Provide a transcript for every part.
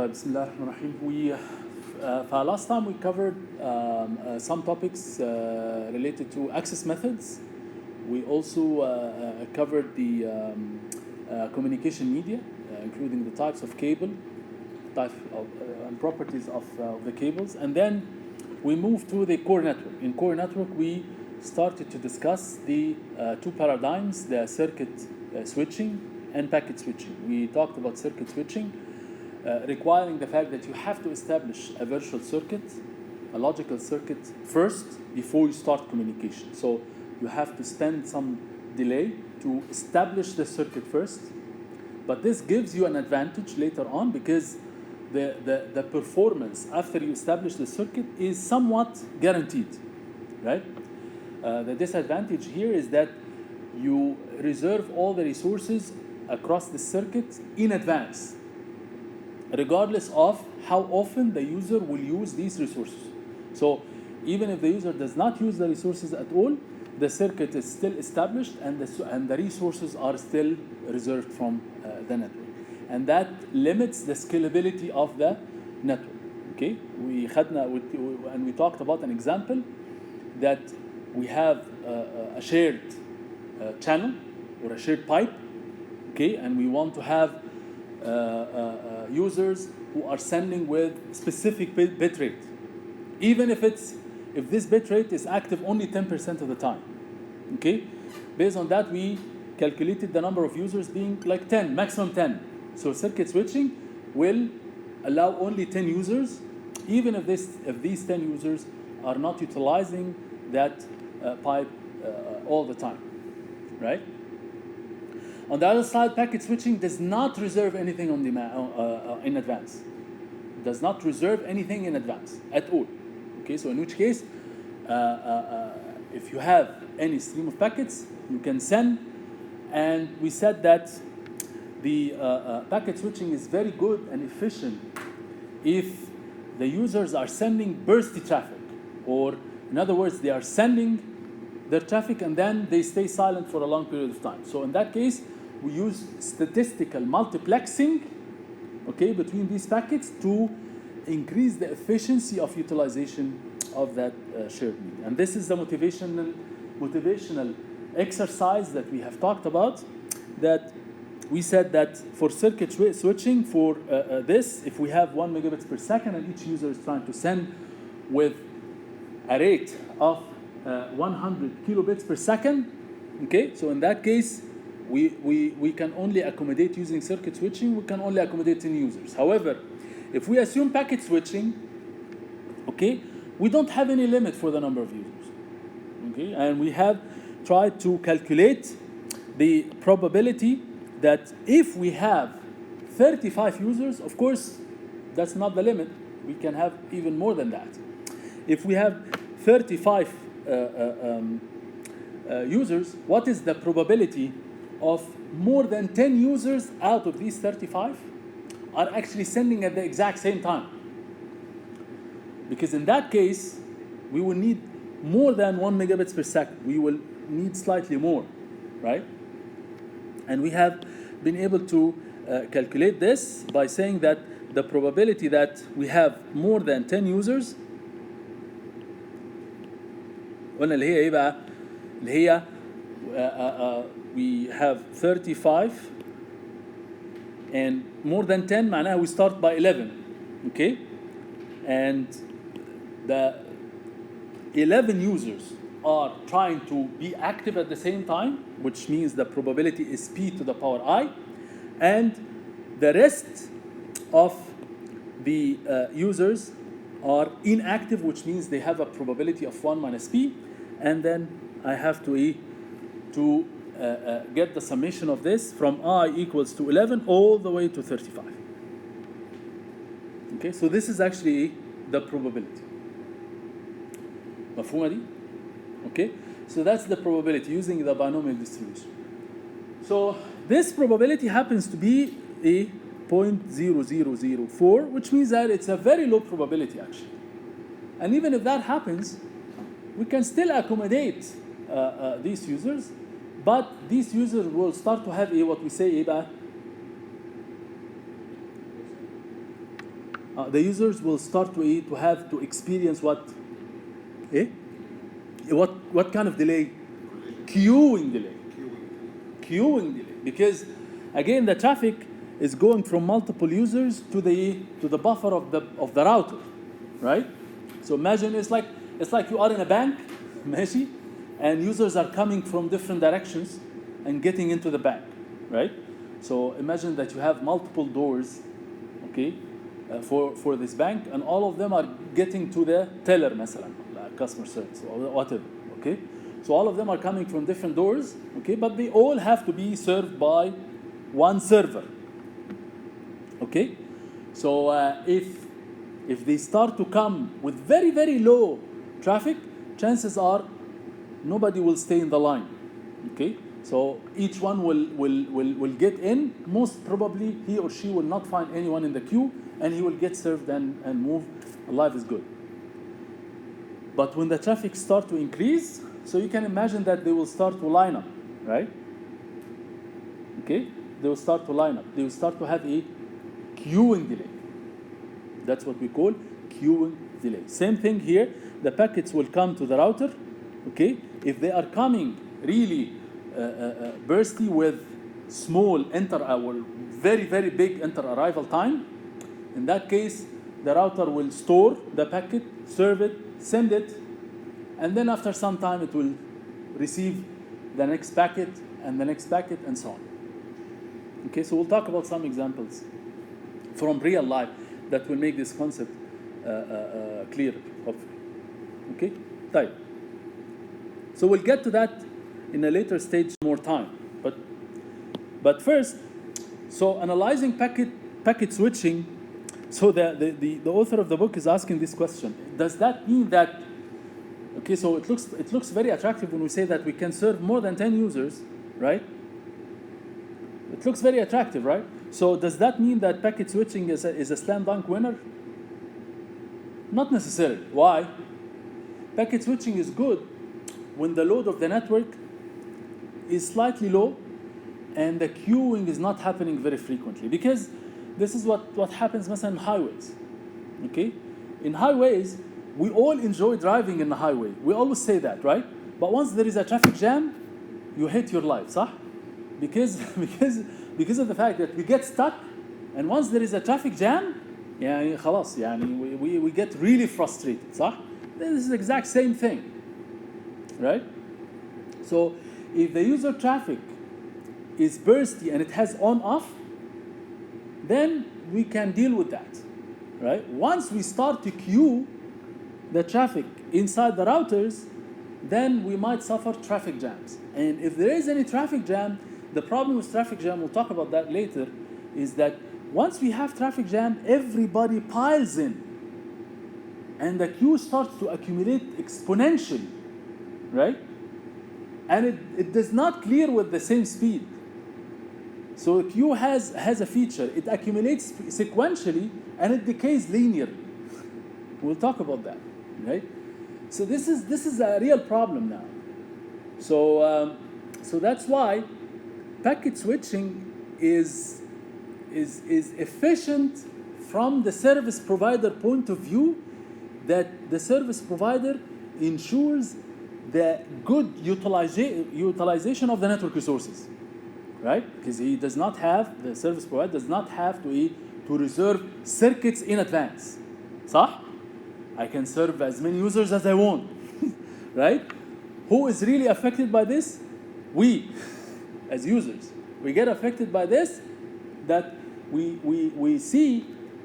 Bismillah ar-Rahman ar-Rahim. Last time we covered some topics related to access methods. We also covered the communication media, including the types of cable, and properties of the cables. And then we moved to the core network. In core network, we started to discuss the two paradigms, the circuit switching and packet switching. We talked about circuit switching, requiring the fact that you have to establish a virtual circuit, a logical circuit first before you start communication. So you have to spend some delay to establish the circuit first. But this gives you an advantage later on because the performance after you establish the circuit is somewhat guaranteed, right? The disadvantage here is that you reserve all the resources across the circuit in advance, regardless of how often the user will use these resources. So even if the user does not use the resources at all, the circuit is still established and the resources are still reserved from the network. And that limits the scalability of the network. Okay, we talked about an example that we have a shared channel or a shared pipe, okay, and we want to have users who are sending with specific bit rate, even if this bit rate is active only 10% of the time. Okay, based on that, we calculated the number of users being like 10, maximum 10. So circuit switching will allow only 10 users, even if these 10 users are not utilizing that pipe all the time, right? On the other side, packet switching does not reserve anything on demand in advance. It does not reserve anything in advance at all. Okay, so in which case, if you have any stream of packets, you can send. And we said that the packet switching is very good and efficient if the users are sending bursty traffic, or in other words, they are sending their traffic and then they stay silent for a long period of time. So in that case, we use statistical multiplexing, okay, between these packets to increase the efficiency of utilization of that shared media. And this is the motivational exercise that we have talked about, that we said that for circuit switching, for this, if we have 1 megabits per second and each user is trying to send with a rate of 100 kilobits per second, okay, so in that case, we can only accommodate using circuit switching, we can only accommodate 10 users. However, if we assume packet switching, okay, we don't have any limit for the number of users, okay, and we have tried to calculate the probability that if we have 35 users, of course, that's not the limit. We can have even more than that. If we have 35 users, what is the probability of more than 10 users out of these 35 are actually sending at the exact same time? Because in that case, we will need more than 1 megabits per second. We will need slightly more, right? And we have been able to calculate this by saying that the probability that we have more than 10 users, قلنا اللي هي ايه بقى؟ اللي هي we have 35 and more than 10 معناها we start by 11, okay? And the 11 users are trying to be active at the same time, which means the probability is p to the power I, and the rest of the users are inactive, which means they have a probability of 1 minus p, and then I have to get the summation of this from I equals to 11 all the way to 35. Okay, so this is actually the probability. مفهومة دي؟ Okay, so that's the probability using the binomial distribution. So this probability happens to be a 0.0004, which means that it's a very low probability actually. And even if that happens, we can still accommodate these users, but these users will start to have what we say the users will start to have to experience what? What kind of delay? Queuing delay. Queuing delay. Because again, the traffic is going from multiple users to the buffer of the router, right? So imagine it's like you are in a bank, ماشي, and users are coming from different directions and getting into the bank, right? So imagine that you have multiple doors, okay, for this bank, and all of them are getting to the teller, مثلا, like customer service or whatever, okay? So all of them are coming from different doors, okay, but they all have to be served by one server, okay? So if they start to come with very, very low traffic, chances are nobody will stay in the line, okay? So each one will get in. Most probably he or she will not find anyone in the queue, and he will get served and move. Life is good. But when the traffic start to increase, so you can imagine that they will start to line up, right? Okay? They will start to line up. They will start to have a queuing delay. That's what we call queuing delay. Same thing here. The packets will come to the router, okay? If they are coming really bursty with small or very, very big inter-arrival time, in that case, the router will store the packet, serve it, send it, and then after some time it will receive the next packet and the next packet and so on. Okay, so we'll talk about some examples from real life that will make this concept clearer, hopefully. Okay, طيب. So we'll get to that in a later stage more time. But first, so analyzing packet switching, so the author of the book is asking this question. Does that mean that, okay, so it looks very attractive when we say that we can serve more than 10 users, right? It looks very attractive, right? So does that mean that packet switching is a slam dunk winner? Not necessarily. Why? Packet switching is good when the load of the network is slightly low and the queuing is not happening very frequently. Because this is what happens مثلا in highways. Okay? In highways, we all enjoy driving in the highway. We always say that, right? But once there is a traffic jam, you hate your life, صح? Because of the fact that we get stuck, and once there is a traffic jam, يعني خلاص يعني we get really frustrated, صح? This is the exact same thing, right? So if the user traffic is bursty and it has on-off, then we can deal with that, right? Once we start to queue the traffic inside the routers, then we might suffer traffic jams. And if there is any traffic jam, the problem with traffic jam, we'll talk about that later, is that once we have traffic jam, everybody piles in. And the queue starts to accumulate exponentially, right? And it does not clear with the same speed. So the queue has a feature. It accumulates sequentially and it decays linearly. We'll talk about that, right? So this is a real problem now. So that's why packet switching is efficient from the service provider point of view, that the service provider ensures the good utilization of the network resources, right? Because the service provider does not have to reserve circuits in advance. صح? I can serve as many users as I want, right? Who is really affected by this? We, as users. We get affected by this, that we see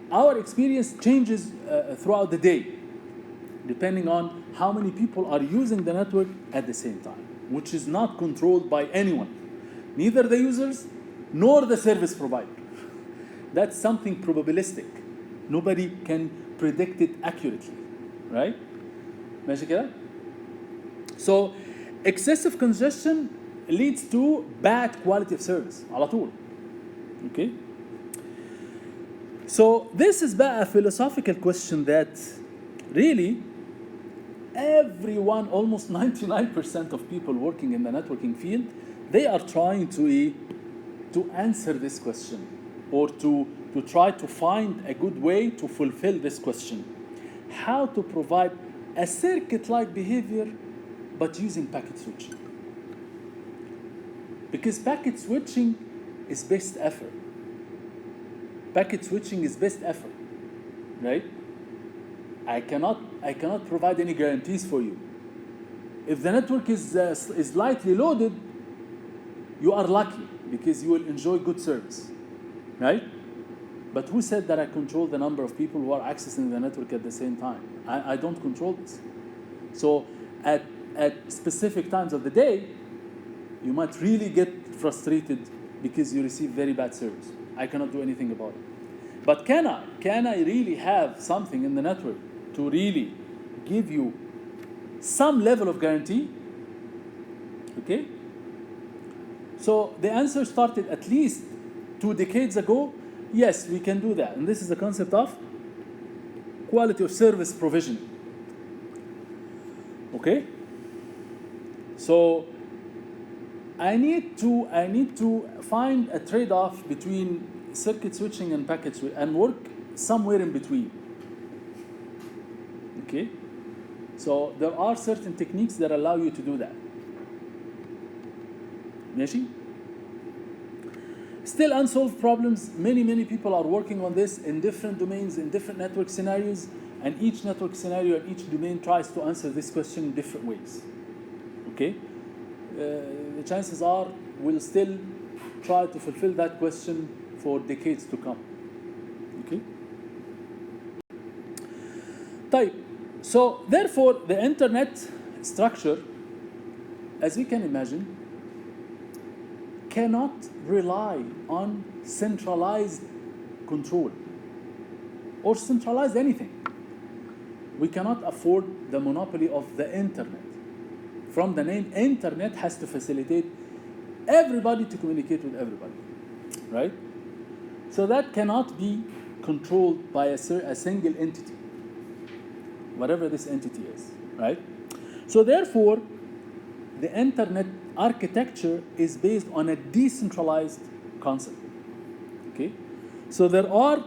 our experience changes throughout the day, depending on how many people are using the network at the same time, which is not controlled by anyone, neither the users nor the service provider. That's something probabilistic. Nobody can predict it accurately, right? ماشي كده? So excessive congestion leads to bad quality of service على طول. Okay? So this is a philosophical question that really everyone, almost 99% of people working in the networking field, they are trying to answer this question or to to try to find a good way to fulfill this question. How to provide a circuit-like behavior but using packet switching. Because packet switching is best effort. Packet switching is best effort, right? I cannot provide any guarantees for you. If the network is lightly loaded, you are lucky because you will enjoy good service, right? But who said that I control the number of people who are accessing the network at the same time? I don't control this. So at specific times of the day, you might really get frustrated because you receive very bad service. I cannot do anything about it. But can I really have something in the network to really give you some level of guarantee? Okay? So the answer started at least 2 decades ago. Yes, we can do that. And this is the concept of quality of service provision. Okay? So I need to find a trade-off between circuit switching and packet switching and work somewhere in between. Okay? So there are certain techniques that allow you to do that. ماشي? Still unsolved problems. Many people are working on this in different domains, in different network scenarios, and each network scenario and each domain tries to answer this question in different ways. Okay? The chances are we'll still try to fulfill that question for decades to come. Okay? طيب. So therefore, the internet structure, as we can imagine, cannot rely on centralized control or centralized anything. We cannot afford the monopoly of the internet. From the name, internet has to facilitate everybody to communicate with everybody, right? So that cannot be controlled by a single entity, whatever this entity is, right? So therefore, the internet architecture is based on a decentralized concept, okay? So there are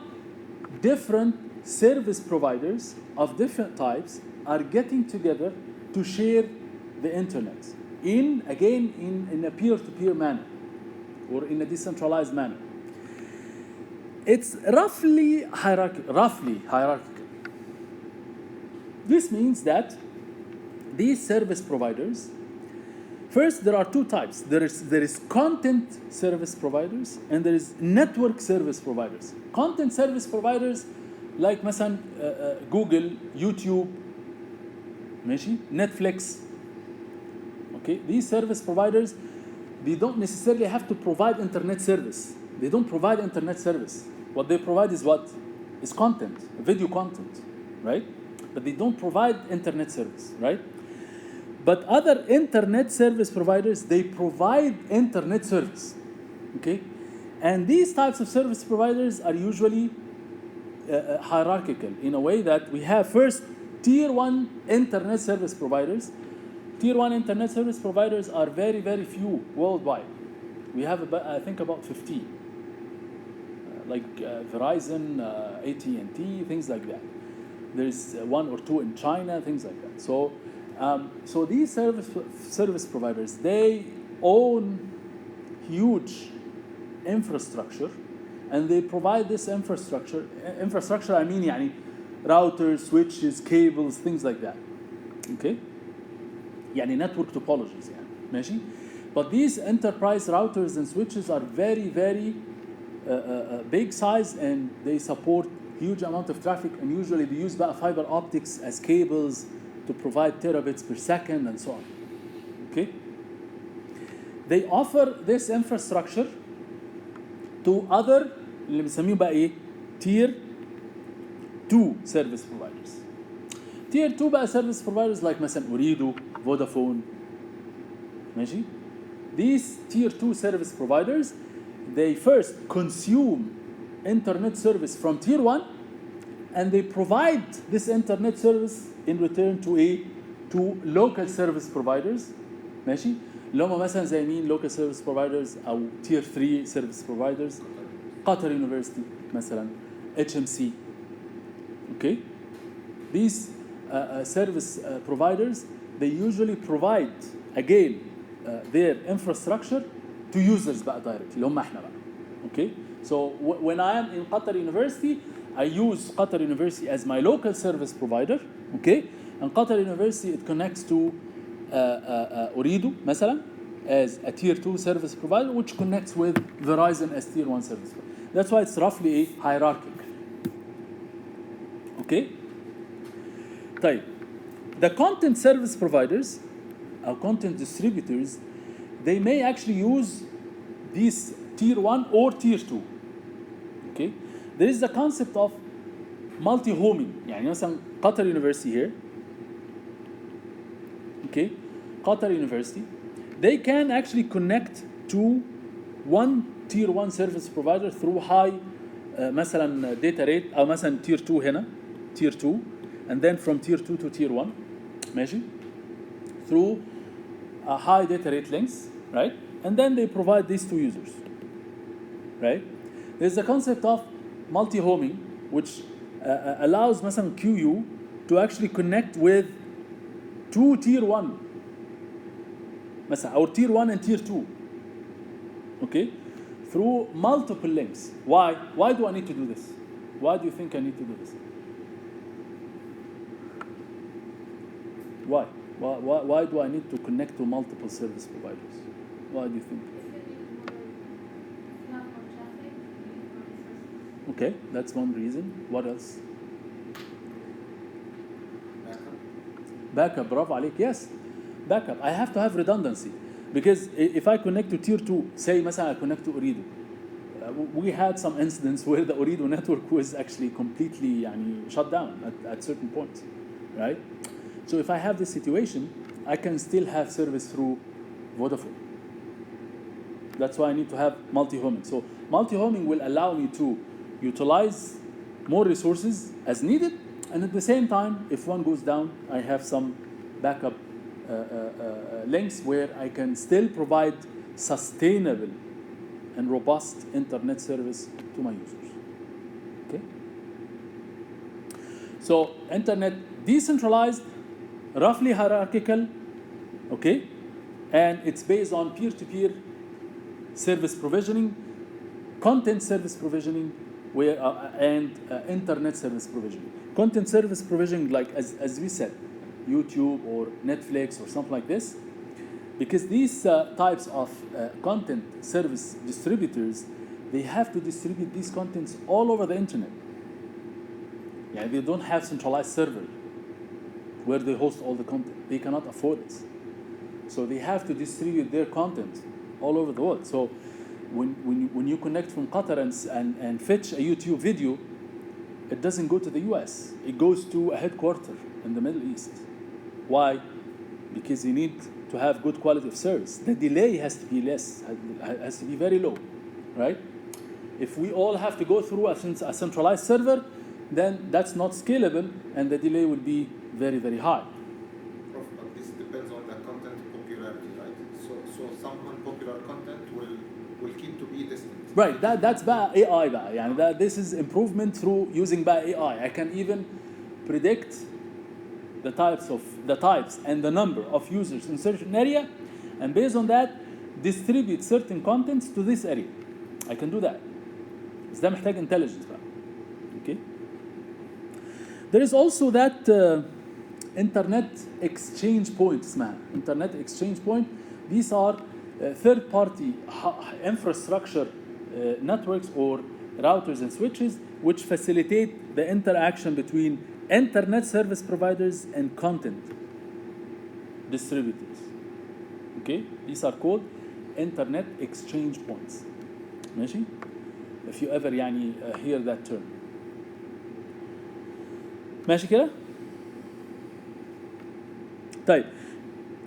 different service providers of different types are getting together to share the internet in a peer-to-peer manner or in a decentralized manner. It's roughly hierarchical. This means that these service providers, first, there are 2 types. There is content service providers and there is network service providers. Content service providers like مثلا Google, YouTube, ماشي, Netflix. Okay, these service providers, they don't necessarily have to provide internet service. They don't provide internet service. What they provide is what? Is content, video content, right? But they don't provide internet service, right? But other internet service providers, they provide internet service, okay? And these types of service providers are usually hierarchical in a way that we have first tier 1 internet service providers. Tier 1 internet service providers are very, very few worldwide. We have I think about 15, like Verizon, AT&T, things like that. There's 1 or 2 in China, things like that. So these service providers, they own huge infrastructure, and they provide this infrastructure. I mean, يعني routers, switches, cables, things like that. Okay? يعني network topologies, يعني ماشي. But these enterprise routers and switches are very, very big size, and they support huge amount of traffic, and usually they use fiber optics as cables to provide terabits per second and so on. Okay? They offer this infrastructure to other اللي بنسميهم بقى ايه tier 2 service providers. Tier 2 بقى service providers like مثلا أوريدو, Vodafone. ماشي? These tier 2 service providers, they first consume internet service from tier 1, and they provide this internet service in return to local service providers. ماشي؟ اللي هم مثلا زي مين local service providers أو tier 3 service providers. Qatar University, مثلا HMC. Okay, these service providers, they usually provide again their infrastructure to users بقى directly اللي هم احنا بقى. Okay, so when I am in Qatar University, I use Qatar University as my local service provider. Okay, and Qatar University, it connects to Ooredoo مثلا as a tier 2 service provider, which connects with Verizon as tier 1 service provider. That's why it's roughly a hierarchical. Okay? طيب, the content service providers, or content distributors, they may actually use these tier 1 or tier 2. Okay? There is the concept of multi-homing. يعني مثلا Qatar University here. Okay? Qatar University, they can actually connect to one tier 1 service provider through high مثلا data rate أو مثلا tier 2 هنا tier 2 and then from tier 2 to tier 1 ماشي through high data rate links, right? And then they provide these to users, right? There's the concept of multi-homing, which allows مثلا QU to actually connect with two tier 1 مثلا or tier 1 and tier 2, okay, through multiple links. Why do I need to do this? Why do you think I need to do this? Why do I need to connect to multiple service providers? Why do you think? Okay, that's one reason. What else? Backup, bravo عليك. Yes, backup. I have to have redundancy because if I connect to tier 2, say مثلا I connect to Ooredoo, we had some incidents where the Ooredoo network was actually completely يعني shut down at certain points, right? So if I have this situation, I can still have service through Vodafone. That's why I need to have multi-homing. So multi-homing will allow me to utilize more resources as needed, and at the same time, if one goes down, I have some backup links where I can still provide sustainable and robust internet service to my users. Okay? So internet decentralized, roughly hierarchical, okay? And it's based on peer-to-peer service provisioning, content service provisioning, and internet service provisioning. Content service provisioning, like as we said, YouTube or Netflix or something like this, because these types of content service distributors, they have to distribute these contents all over the internet. Yeah, they don't have centralized server where they host all the content. They cannot afford this. So they have to distribute their content all over the world. So when you connect from Qatar and fetch a YouTube video, it doesn't go to the US. It goes to a headquarter in the Middle East. Why? Because you need to have good quality of service. The delay has to be less, has to be very low, right? If we all have to go through a centralized server, then that's not scalable and the delay will be very, very high. But this depends on the content popularity, right? So some unpopular content will keep to be distant. Right, that's by AI بقى. يعني this is improvement through using by AI. I can even predict the types and the number of users in certain area, and based on that, distribute certain contents to this area. I can do that. بس ده محتاج intelligence بقى. Okay. There is also that internet exchange point اسمها internet exchange point. These are third-party infrastructure networks or routers and switches which facilitate the interaction between internet service providers and content distributors. Okay, these are called internet exchange points. ماشي? If you ever يعني hear that term. ماشي كده؟ طيب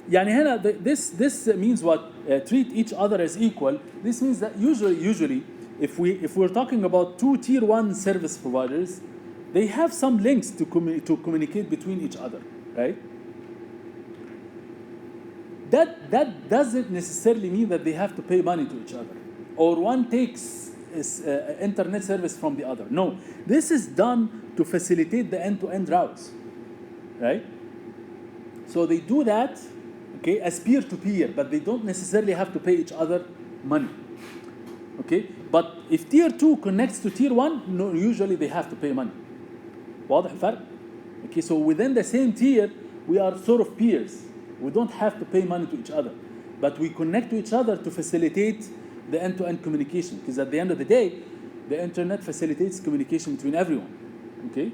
يعني هنا this means what? Treat each other as equal. This means that usually if we're talking about two tier 1 service providers, they have some links to communicate between each other, right? That doesn't necessarily mean that they have to pay money to each other, or one takes internet service from the other. No, this is done to facilitate the end-to-end routes, right? So they do that, okay, as peer-to-peer, but they don't necessarily have to pay each other money, okay? But if tier 2 connects to tier 1, no, usually they have to pay money. واضح الفرق؟ Okay, so within the same tier, we are sort of peers. We don't have to pay money to each other, but we connect to each other to facilitate the end-to-end communication, because at the end of the day, the internet facilitates communication between everyone, okay?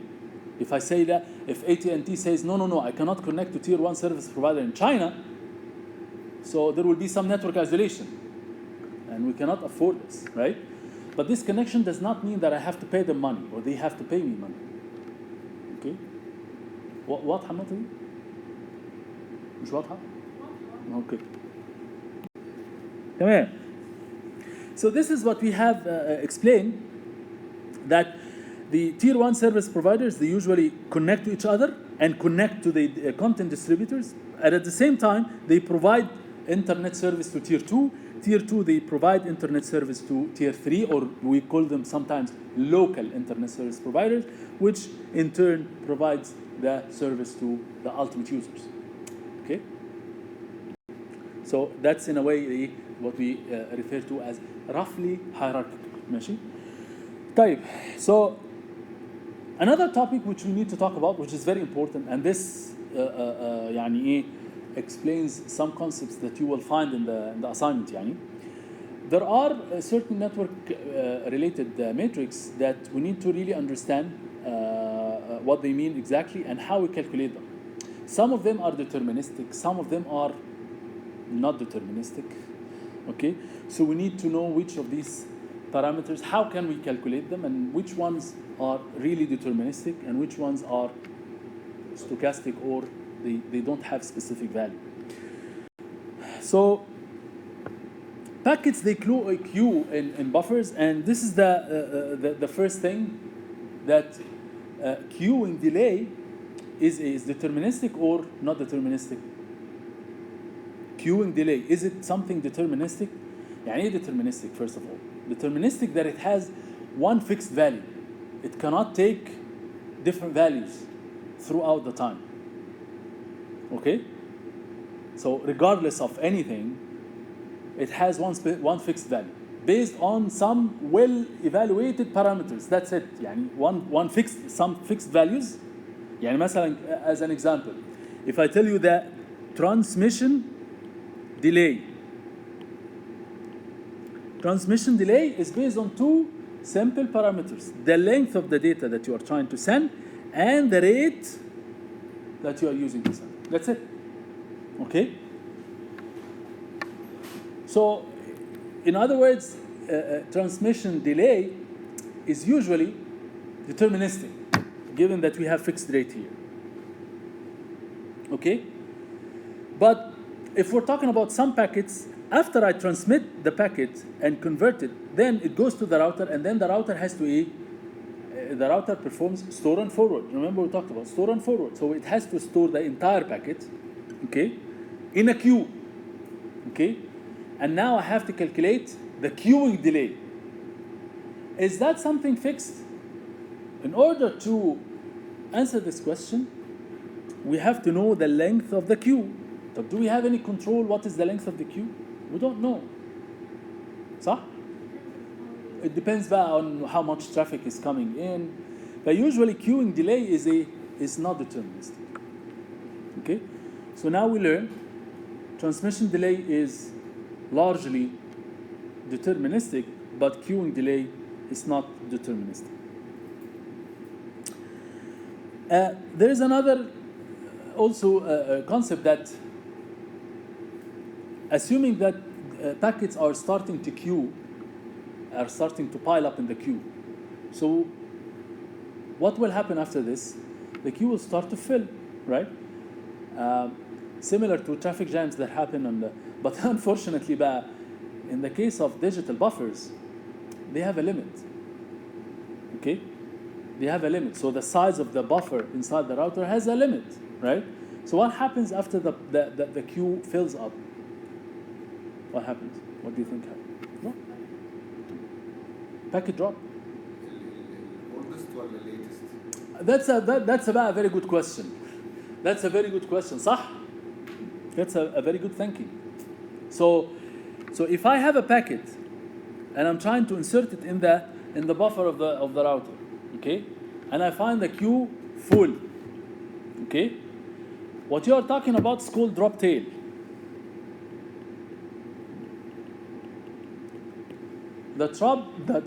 If I say that, if AT&T says, no, I cannot connect to tier 1 service provider in China, so there will be some network isolation, and we cannot afford this, right? But this connection does not mean that I have to pay them money, or they have to pay me money, okay? واضحة النقطة دي؟ مش واضحة؟ Okay. تمام. So this is what we have explained, that the tier 1 service providers, they usually connect to each other and connect to the content distributors. And at the same time, they provide internet service to tier 2. Tier 2, they provide internet service to tier 3, or we call them sometimes local internet service providers, which in turn provides the service to the ultimate users. Okay? So that's in a way what we refer to as roughly hierarchical. ماشي؟ طيب, so another topic which we need to talk about, which is very important, and this يعني إيه, explains some concepts that you will find in the assignment. يعني. There are certain network related metrics that we need to really understand what they mean exactly and how we calculate them. Some of them are deterministic, some of them are not deterministic. Okay, so we need to know which of these parameters, how can we calculate them, and which ones are really deterministic and which ones are stochastic, or they don't have specific value. So packets, they queue in buffers, and this is the first thing, that queuing delay is deterministic or not deterministic. Queuing delay, is it something deterministic? يعني ايه deterministic? First of all, deterministic that it has one fixed value. It cannot take different values throughout the time. Okay? So regardless of anything, it has one fixed value based on some well-evaluated parameters. That's it. يعني some fixed values. يعني مثلا, as an example, if I tell you that transmission delay is based on two simple parameters: the length of the data that you are trying to send and the rate that you are using to send. That's it. Okay? So, in other words, transmission delay is usually deterministic, given that we have fixed rate here. Okay? But if we're talking about some packets, after I transmit the packet and convert it, then it goes to the router, and then the router has to the router performs store and forward. Remember we talked about store and forward. So it has to store the entire packet, okay, in a queue, okay? And now I have to calculate the queuing delay. Is that something fixed? In order to answer this question, we have to know the length of the queue. So do we have any control what is the length of the queue? We don't know. صح? It depends on how much traffic is coming in. But usually queuing delay is not deterministic. Okay? So now we learn transmission delay is largely deterministic, but queuing delay is not deterministic. There is another also concept that, assuming that packets are starting to queue, are starting to pile up in the queue. So what will happen after this? The queue will start to fill, right? Similar to traffic jams that happen on but unfortunately, in the case of digital buffers, they have a limit. Okay? They have a limit. So the size of the buffer inside the router has a limit, right? So what happens after the queue fills up? What happens? What do you think happens? No? packet drop? Oldest or the latest? That's a very good question. That's a very good question, صح? That's a very good thinking. So if I have a packet and I'm trying to insert it in the buffer of the router, okay, and I find the queue full, okay, what you are talking about is called drop tail. The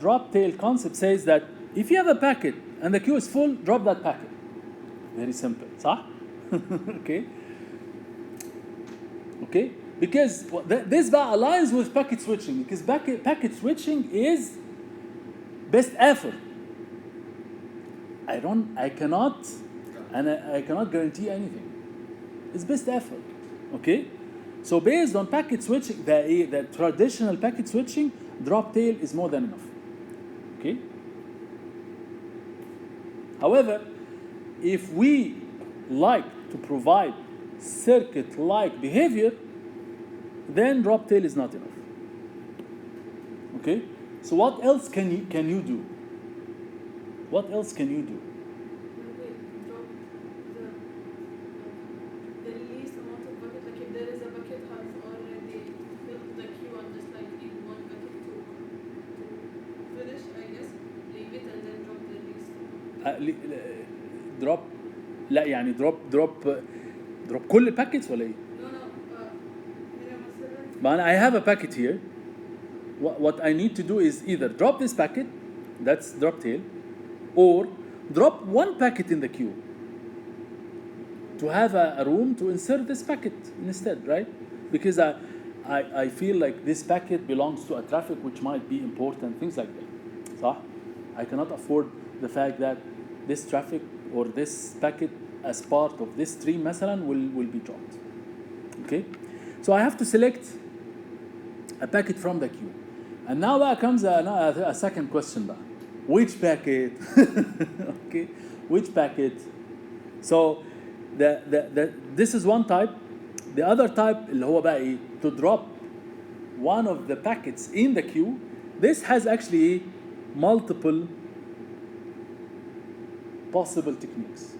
drop tail concept says that if you have a packet and the queue is full, drop that packet. Very simple, صح? Okay? Because this aligns with packet switching, because packet switching is best effort. I cannot guarantee anything. It's best effort. Okay? So based on packet switching, the traditional packet switching, drop tail is more than enough. Okay? However, if we like to provide circuit-like behavior, then drop tail is not enough. Okay? So what else can you do? What else can you do? Drop the least amount of bucket, like if there is a bucket has already filled the queue and just like need one bucket to finish, I guess, leave it and then drop the least. drop لا يعني drop كل الباكيتس ولا ايه؟ No, هنا مثلا Man, I have a packet here. What I need to do is either drop this packet, that's drop tail, or drop one packet in the queue to have a room to insert this packet instead, right? Because I feel like this packet belongs to a traffic which might be important, things like that. صح? I cannot afford the fact that this traffic or this packet as part of this stream مثلا will be dropped. Okay? So I have to select a packet from the queue. And now comes a second question بقى. Which packet? Okay, which packet? So this is one type. The other type اللي هو بقى ايه? To drop one of the packets in the queue. This has actually multiple possible techniques.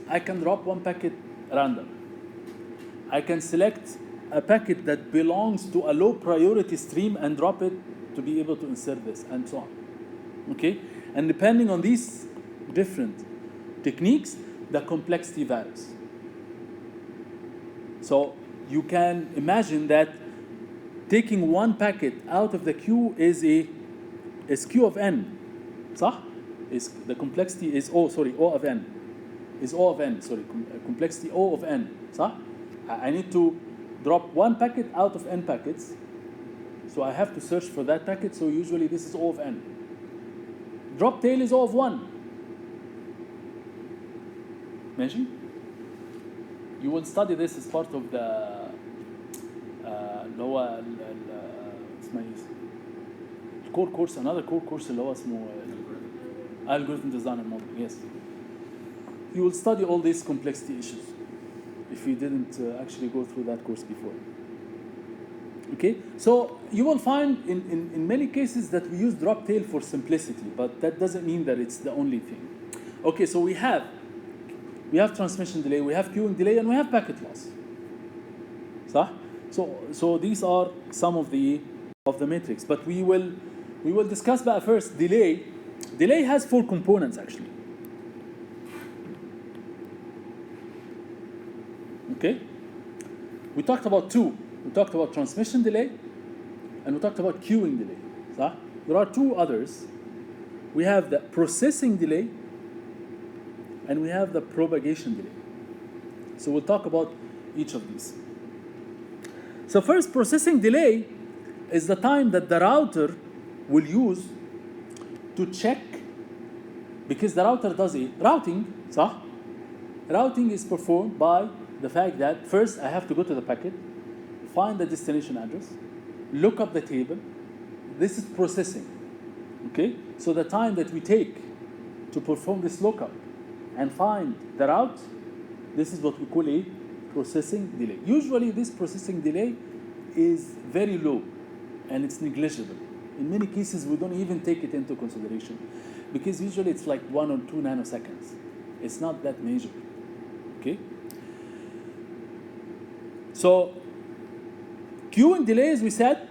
I can drop one packet random. I can select a packet that belongs to a low priority stream and drop it to be able to insert this, and so on. Okay? And depending on these different techniques, the complexity varies. So you can imagine that taking one packet out of the queue is Q of n. صح? The complexity is O of n. Is O of n, complexity O of n. صح? I need to drop one packet out of n packets. So I have to search for that packet. So usually this is O of n. Drop tail is O of 1. ماشي? You will study this as part of the اللي هو اسمه ايه؟ الكور كورس, another core course اللي هو اسمه algorithm design and modeling. Yes. You will study all these complexity issues if you didn't actually go through that course before. Okay, so you will find in many cases that we use drop tail for simplicity, but that doesn't mean that it's the only thing. Okay, so we have transmission delay, we have queuing delay, and we have packet loss. So these are some of the metrics, but we will discuss that first. Delay has 4 components actually. Okay, we talked about 2. We talked about transmission delay, and we talked about queuing delay. There are 2 others. We have the processing delay, and we have the propagation delay. So we'll talk about each of these. So first, processing delay is the time that the router will use to check, because the router does routing. Routing is performed by the fact that first I have to go to the packet, find the destination address, look up the table. This is processing. Okay? So the time that we take to perform this lookup and find the route, this is what we call a processing delay. Usually this processing delay is very low and it's negligible. In many cases, we don't even take it into consideration because usually it's like 1 or 2 nanoseconds. It's not that major, okay? So queuing delay, as we said,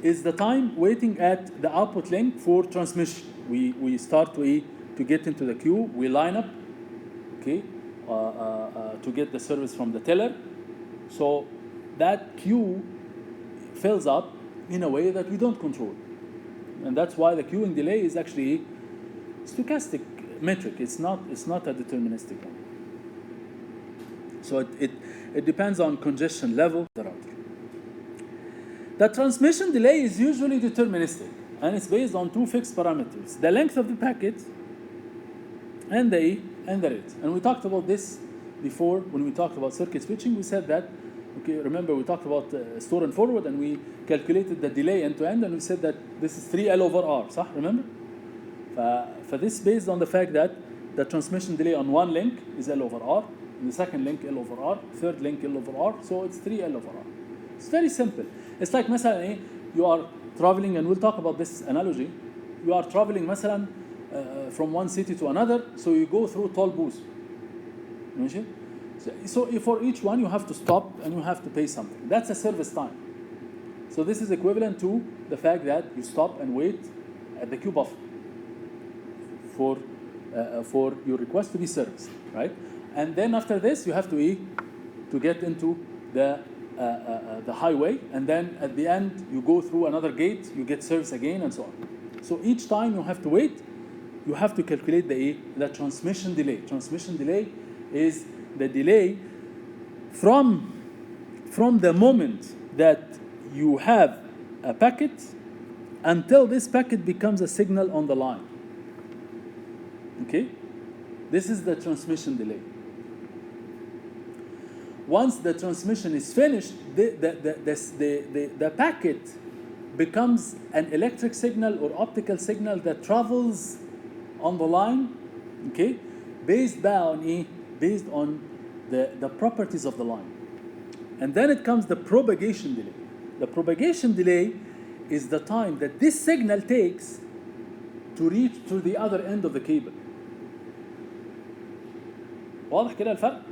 is the time waiting at the output link for transmission. We start to get into the queue, we line up, okay, to get the service from the teller. So that queue fills up in a way that we don't control. And that's why the queuing delay is actually a stochastic metric. It's not a deterministic one. So it depends on congestion level of the router. The transmission delay is usually deterministic, and it's based on 2 fixed parameters: the length of the packet and the rate. And we talked about this before when we talked about circuit switching. We said that, okay, remember we talked about store and forward, and we calculated the delay end to end, and we said that this is 3L over R, صح? Remember? For this based on the fact that the transmission delay on one link is L over R, and the second link L over R, third link L over R, so it's 3L over R. It's very simple. It's like مثلا you are traveling, and we'll talk about this analogy. You are traveling مثلا from one city to another, so you go through toll booths. So for each one you have to stop and you have to pay something. That's a service time. So this is equivalent to the fact that you stop and wait at the queue buffer for your request to be serviced, right? And then after this you have to get into the highway, and then at the end you go through another gate, you get service again, and so on. So each time you have to wait, you have to calculate the transmission delay. Transmission delay is the delay from the moment that you have a packet until this packet becomes a signal on the line. Okay? This is the transmission delay. Once the transmission is finished, the packet becomes an electric signal or optical signal that travels on the line, okay, based on the properties of the line. And then it comes the propagation delay. The propagation delay is the time that this signal takes to reach to the other end of the cable. واضح كده الفرق؟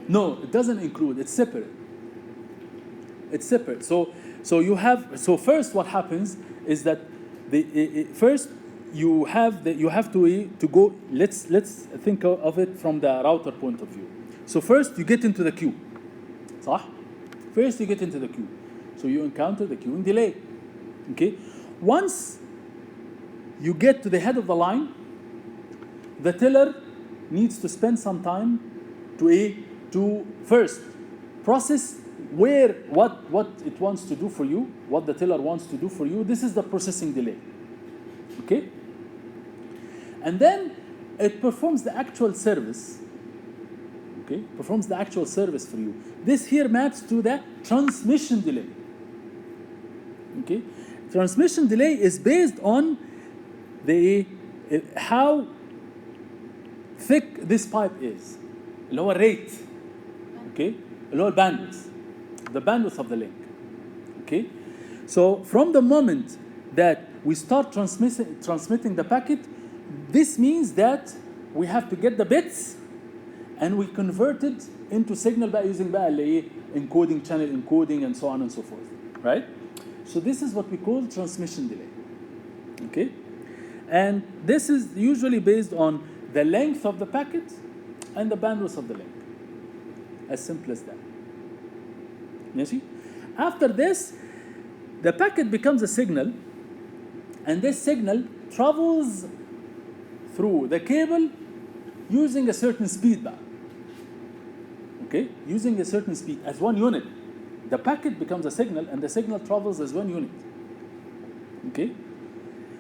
No, it doesn't include. It's separate. It's separate. So first, what happens is that first you have to go. Let's think of it from the router point of view. So first you get into the queue. صح? First you get into the queue. So you encounter the queuing delay. Okay. Once you get to the head of the line, the teller needs to spend some time to first process what it wants to do for you, what the teller wants to do for you. This is the processing delay. Okay? And then it performs the actual service. Okay? Performs the actual service for you. This here maps to the transmission delay. Okay? Transmission delay is based on how thick this pipe is. اللي هو rate. Okay? اللي هو the bandwidth of the link. Okay? So from the moment that we start transmitting the packet, this means that we have to get the bits and we convert it into signal by using encoding, channel encoding, and so on and so forth. Right? So this is what we call transmission delay. Okay? And this is usually based on the length of the packet and the bandwidth of the link. As simple as that. You see? After this, the packet becomes a signal, and this signal travels through the cable using a certain speed back. Okay? Using a certain speed as one unit. The packet becomes a signal, and the signal travels as one unit. Okay?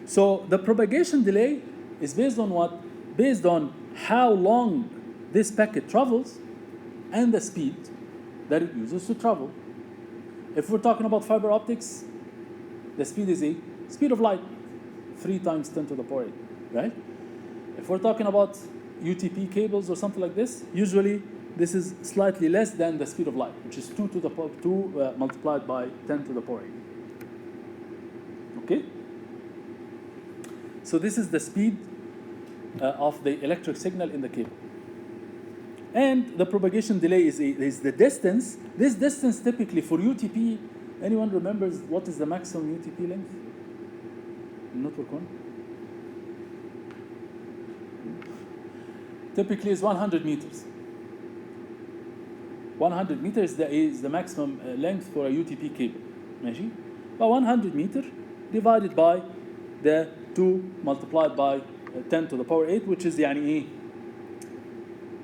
So the propagation delay is based on what? Based on how long this packet travels and the speed that it uses to travel. If we're talking about fiber optics, the speed is speed of light, 3 times 10 to the power 8, right? If we're talking about UTP cables or something like this, usually this is slightly less than the speed of light, which is 2 to the power 2 multiplied by 10 to the power 8. Okay? So this is the speed of the electric signal in the cable. And the propagation delay is the distance. This distance typically for UTP, anyone remembers what is the maximum UTP length in network 1? Typically is 100 meters. 100 meters is the maximum length for a UTP cable. ماشي? But 100 meter divided by the 2 multiplied by 10 to the power 8, which is يعني ايه?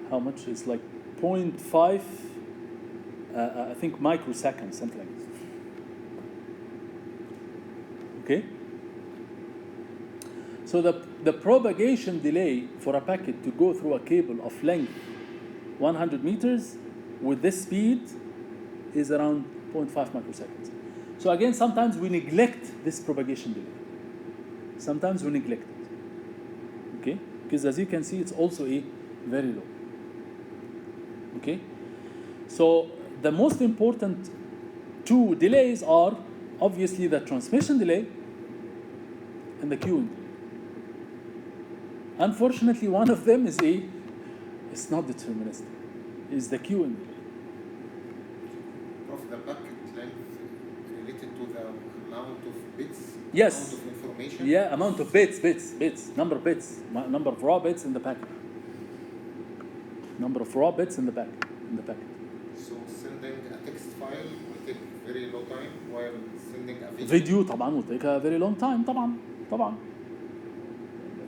How much? It's like 0.5, I think microseconds, something like this. Okay? So the propagation delay for a packet to go through a cable of length 100 meters with this speed is around 0.5 microseconds. So again, sometimes we neglect this propagation delay. Sometimes we neglect it. Okay? Because as you can see, it's also very low. Okay? So the most important 2 delays are obviously the transmission delay and the queuing delay. Unfortunately, one of them is it's not deterministic. It's the queuing delay. Of the packet length related to the amount of bits, Yes. amount of information. Yeah, amount of bits, number of bits, number of raw bits in the packet. Number of raw bits in the packet. So sending a text file will take very low time, while sending a video. Video طبعا will take a very long time طبعا.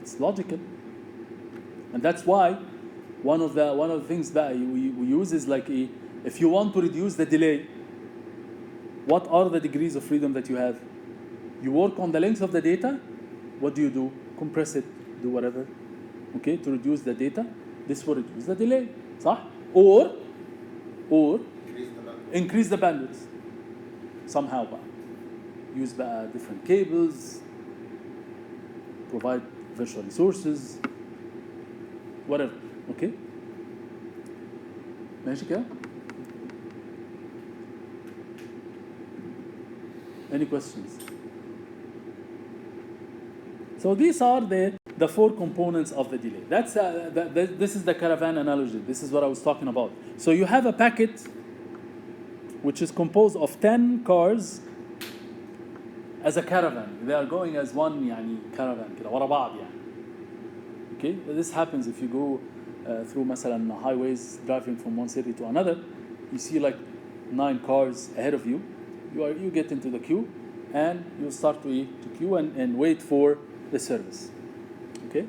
It's logical. And that's why one of the things that we use is like if you want to reduce the delay, what are the degrees of freedom that you have? You work on the length of the data. What do? Compress it, do whatever. Okay, to reduce the data. This will reduce the delay. صح? Or increase the bandwidth. Somehow use different cables, provide virtual resources, whatever. Okay? ماشي كده؟ Any questions? So these are the 4 components of the delay. That's this is the caravan analogy. This is what I was talking about. So you have a packet which is composed of 10 cars as a caravan. They are going as one يعني caravan كده ورا بعض يعني. Okay? This happens if you go through مثلا highways driving from one city to another. You see like 9 cars ahead of you. You get into the queue and you start to queue and wait for the service. Okay?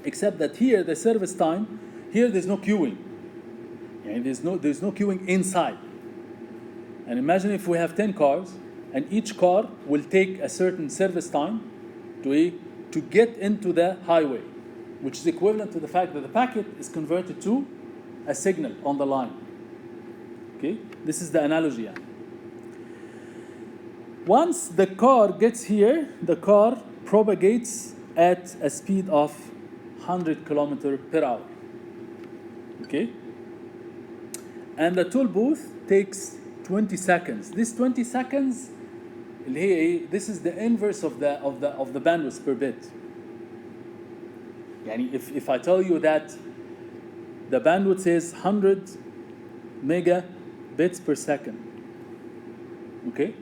Except that here the service time, here there's no queuing. And there's no queuing inside. And imagine if we have 10 cars and each car will take a certain service time to get into the highway, which is equivalent to the fact that the packet is converted to a signal on the line. Okay? This is the analogy. Once the car gets here, the car propagates at a speed of 100 kilometers per hour. Okay? And the toll booth takes 20 seconds. This 20 seconds, this is the inverse of the bandwidth per bit. Yani if I tell you that the bandwidth is 100 megabits per second, okay?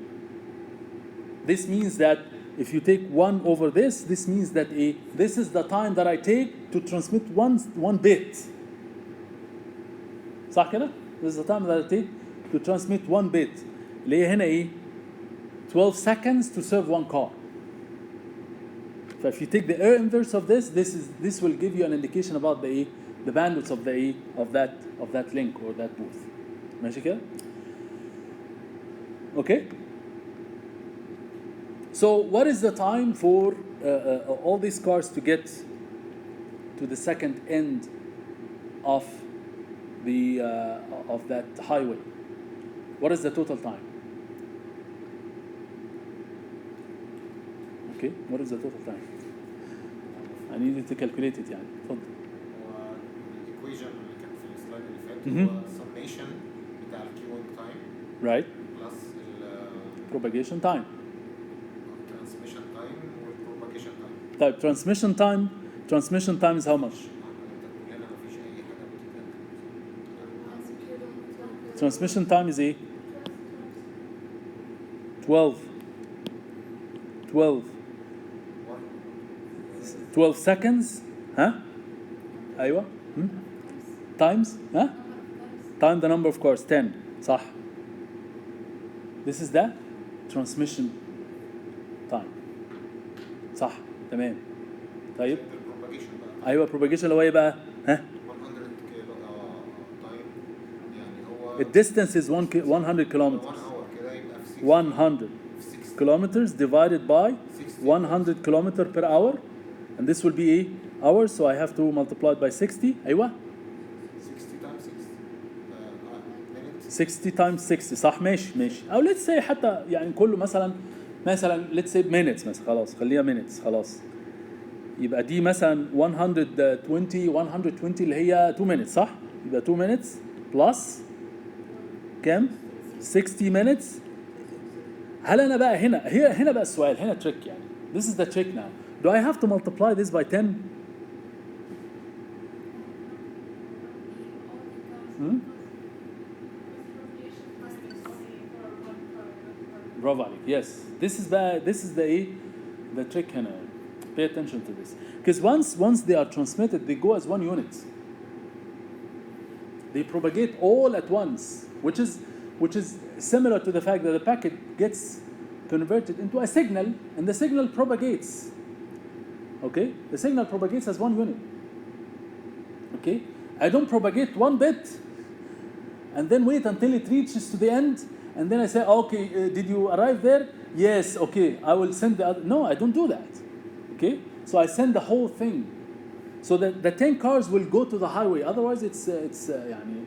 This means that if you take 1 over this means that this is the time that I take to transmit one bit. صح كده؟ This is the time that I take to transmit 1 bit. اللي هي هنا 12 seconds to serve 1 car. So if you take the inverse of this will give you an indication about the bandwidth of that link or that booth. ماشي كده؟ Okay? So what is the time for all these cars to get to the second end of that highway? What is the total time? Okay, what is the total time? I need you to calculate it يعني. اتفضل. equation Mhm. هو summation بتاع queuing time right plus propagation time. transmission time والpropagation time. طيب transmission time is how much? كلنا مفيش أي حاجة بتتكلم. Transmission time is ايه؟ 12 seconds ها؟ ايوه times ها؟ time the number of cars 10 صح. This is the transmission time صح تمام. طيب propagation بقى ايوه propagation اللي هو ايه بقى؟ ها؟ 100 كيلو time يعني هو The distance is 100 kilometers. 1 hour كده يبقى في 100 kilometers divided by 100 kilometer per hour, and this will be a hours, so I have to multiply it by 60. أيوة 60 times 6 minutes 60 times 60 صح ماشي. أو let's say حتى يعني كله مثلا let's say minutes مثلا خلاص خليها minutes خلاص. يبقى دي مثلا 120 اللي هي 2 minutes صح؟ يبقى 2 minutes plus كم؟ 60 minutes. هل أنا بقى هنا بقى السؤال هنا trick يعني. This is the trick now. Do I have to multiply this by 10? برافو عليك. Yes. This is the trick هنا. Pay attention to this. Because once they are transmitted, they go as one unit. They propagate all at once, which is similar to the fact that the packet gets converted into a signal, and the signal propagates. Okay? The signal propagates as one unit. Okay? I don't propagate one bit and then wait until it reaches to the end, and then I say, okay, did you arrive there? Yes, okay, I will send the other. No, I don't do that. Okay? So I send the whole thing. So that the 10 cars will go to the highway. Otherwise, it's يعني,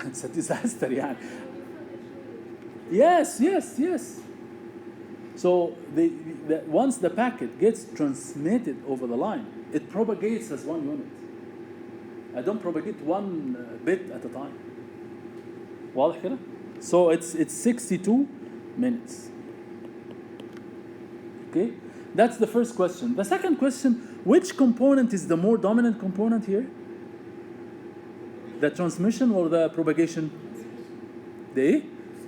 it's a disaster. يعني. Yes. So once the packet gets transmitted over the line, it propagates as one unit. I don't propagate one bit at a time. واضح كده؟ So it's 62 minutes. Okay? That's the first question. The second question, which component is the more dominant component here? The transmission or the propagation? The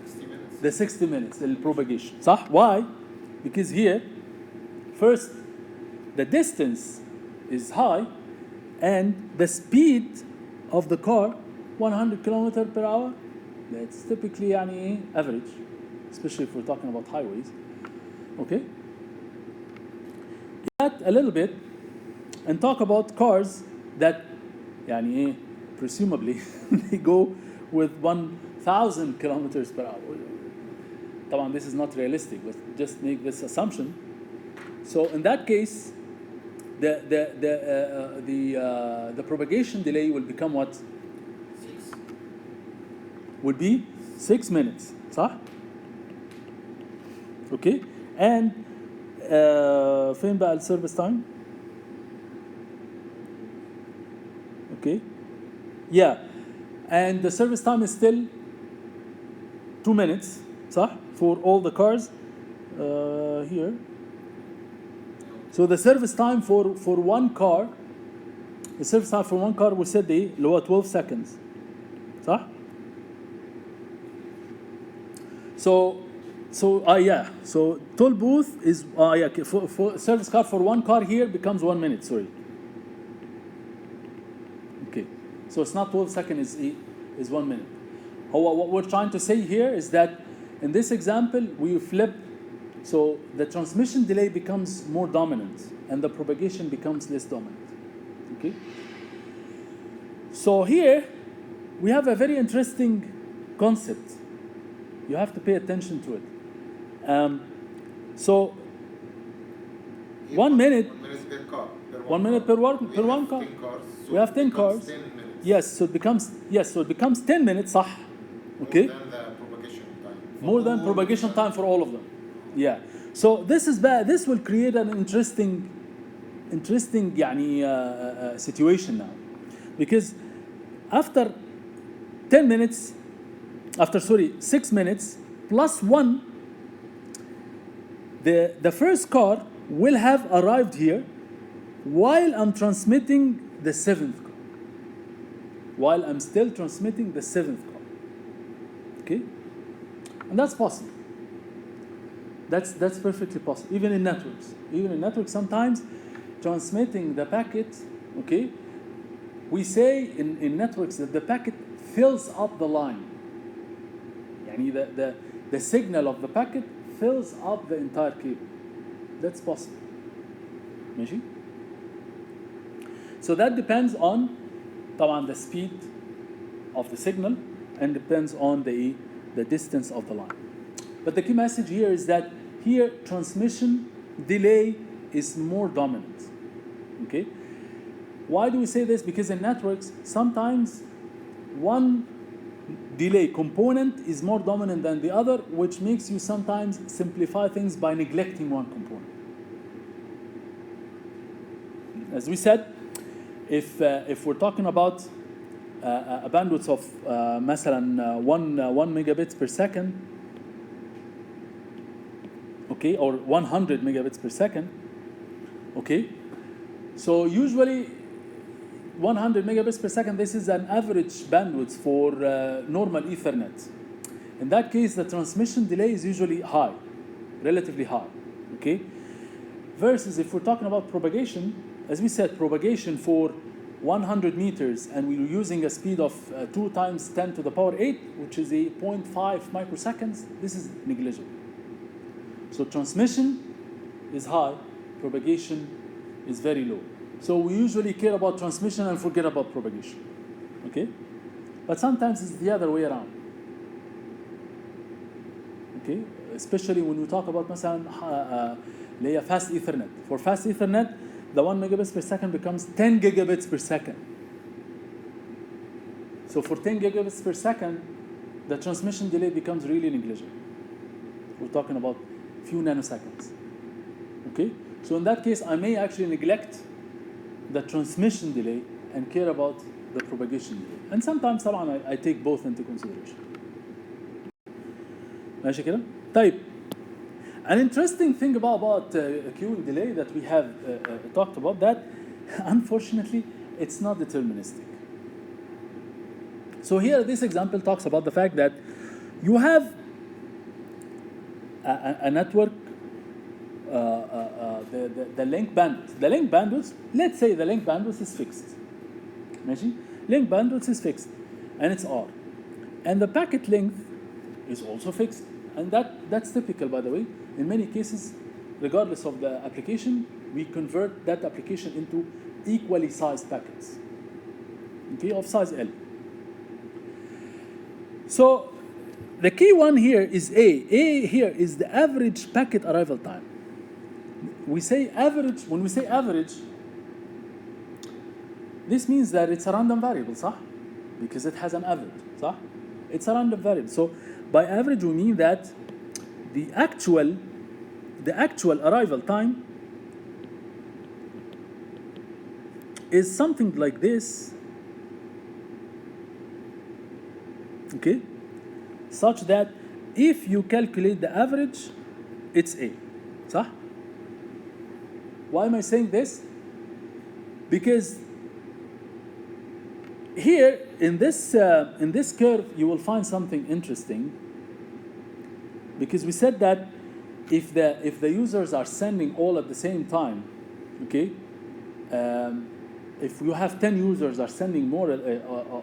60 minutes the 60 minutes, the propagation. صح? Why? Because here, first, the distance is high and the speed of the car, 100 kilometers per hour, that's typically يعني average, especially if we're talking about highways. Okay? Yet a little bit and talk about cars that يعني presumably they go with 1,000 kilometers per hour. طبعا this is not realistic, but just make this assumption. So in that case, the propagation delay will become what? 6 Would be 6 minutes. صح? Okay. And فين بقى service time? Okay. Yeah. And the service time is still 2 minutes. صح? For all the cars here. So the service time for one car, we said اللي هو 12 seconds. صح? So toll booth is for service car for one car here becomes 1 minute. Sorry. Okay. So it's not 12 seconds, is 1 minute. What we're trying to say here is that in this example we flip, so the transmission delay becomes more dominant and the propagation becomes less dominant. Okay. So here we have a very interesting concept. You have to pay attention to it. So 1 minute. 1 minute per car. 1 minute per one car. 10 cars, so We have 10 it becomes cars. 10 minutes. Yes, so it becomes 10 minutes. صح. Okay. More than the propagation time. More than propagation time for all of them. Yeah. So this will create an interesting يعني situation now, because after 10 minutes, after 6 minutes plus 1, the first car will have arrived here while I'm transmitting the 7th car. While I'm still transmitting the 7th car. Okay? And that's possible. That's perfectly possible, even in networks. Even in networks, sometimes transmitting the packet, okay, we say in networks that the packet fills up the line. Yani the signal of the packet fills up the entire cable. That's possible. ماشي? So that depends on طبعا the speed of the signal and depends on the distance of the line. But the key message here is that here transmission delay is more dominant. Okay? Why do we say this? Because in networks, sometimes one delay component is more dominant than the other, which makes you sometimes simplify things by neglecting one component. As we said, if we're talking about a bandwidth of مثلا 1 megabits per second, okay, or 100 megabits per second, okay, so usually 100 megabits per second, this is an average bandwidth for normal Ethernet. In that case, the transmission delay is usually high, relatively high, okay? Versus if we're talking about propagation, as we said, propagation for 100 meters, and we're using a speed of 2 times 10 to the power 8, which is a 0.5 microseconds, this is negligible. So transmission is high, propagation is very low. So we usually care about transmission and forget about propagation, okay? But sometimes it's the other way around, okay? Especially when we talk about مثلا fast Ethernet. For fast Ethernet, the 1 megabits per second becomes 10 gigabits per second. So for 10 gigabits per second, the transmission delay becomes really negligible. We're talking about few nanoseconds, okay? So in that case, I may actually neglect the transmission delay and care about the propagation delay. And sometimes طبعا I take both into consideration. ماشي كده؟ طيب. An interesting thing about queuing delay that we have talked about, that unfortunately it's not deterministic. So here this example talks about the fact that you have a network, the link bandwidth. The link bandwidth, let's say the link bandwidth is fixed. ماشي? Link bandwidth is fixed and it's R. And the packet length is also fixed. And that's typical, by the way. In many cases, regardless of the application, we convert that application into equally sized packets, okay, of size L. So the key one here is A. A here is the average packet arrival time. We say average, when we say average, this means that it's a random variable, صح? Because it has an average, صح? It's a random variable. So by average, we mean that the actual arrival time is something like this, okay? Such that if you calculate the average, it's A, صح? Why am I saying this? Because here in this curve, you will find something interesting. Because we said that if the users are sending all at the same time, okay, if you have 10 users are sending more,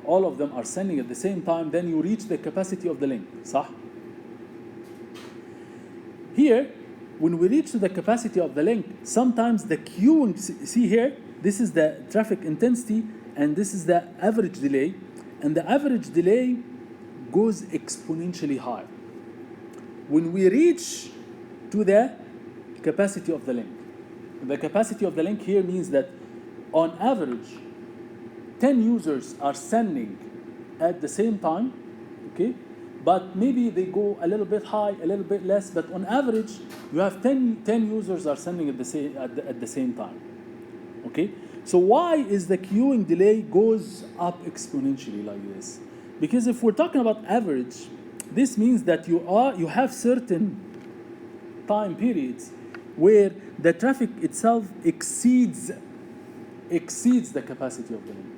all of them are sending at the same time, then you reach the capacity of the link, صح? Here, when we reach to the capacity of the link, sometimes the queuing, see here, this is the traffic intensity, and this is the average delay, and the average delay goes exponentially high when we reach to the capacity of the link. The capacity of the link here means that on average, 10 users are sending at the same time, okay? But maybe they go a little bit high, a little bit less, but on average, you have 10 users are sending at the same time, okay? So why is the queuing delay goes up exponentially like this? Because if we're talking about average, this means that you have certain time periods where the traffic itself exceeds the capacity of the link,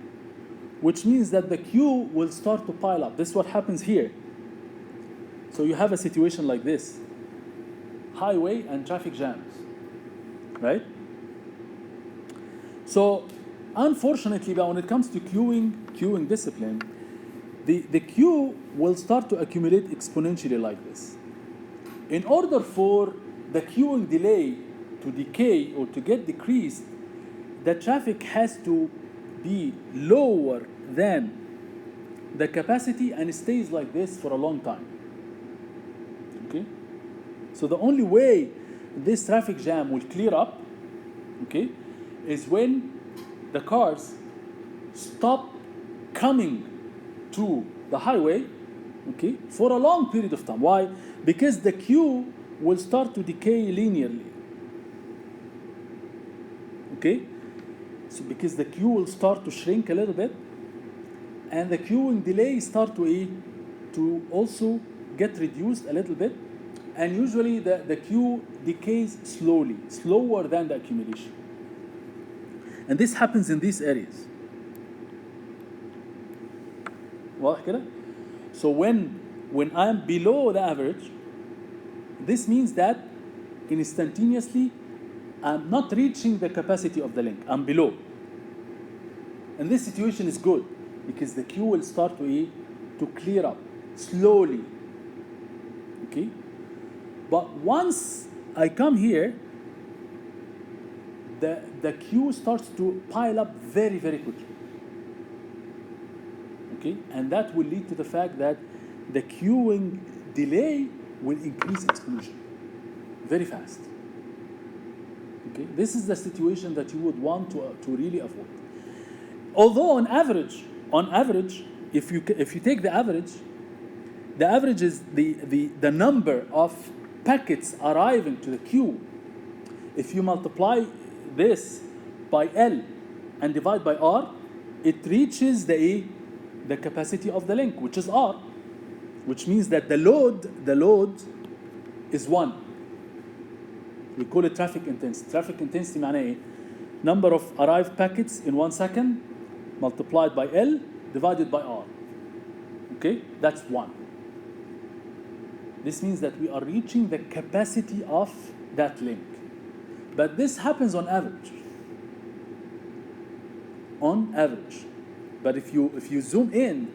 which means that the queue will start to pile up. This is what happens here. So you have a situation like this: highway and traffic jams, right? So unfortunately, but when it comes to queuing discipline, the queue will start to accumulate exponentially like this. In order for the queuing delay to decay or to get decreased, the traffic has to be lower than the capacity and stays like this for a long time. Okay? So the only way this traffic jam will clear up, okay, is when the cars stop coming to the highway, okay, for a long period of time. Why? Because the queue will start to decay linearly. Okay? So because the queue will start to shrink a little bit, and the queuing delay start to also get reduced a little bit, and usually the queue decays slowly, slower than the accumulation. And this happens in these areas. واضح كده? So when I'm below the average, this means that instantaneously I'm not reaching the capacity of the link. I'm below. And this situation is good because the queue will start to clear up slowly. Okay? But once I come here, the queue starts to pile up very, very quickly. Okay? And that will lead to the fact that the queuing delay will increase exponentially, very fast. Okay? This is the situation that you would want to really avoid. Although on average, if you take the average is the number of packets arriving to the queue. If you multiply this by L and divide by R, it reaches the capacity of the link, which is R, which means that the load is 1. We call it traffic intensity. Traffic intensity معناه ايه؟ Number of arrived packets in 1 second multiplied by L divided by R. Okay, that's 1. This means that we are reaching the capacity of that link. But this happens on average. On average. But if you zoom in,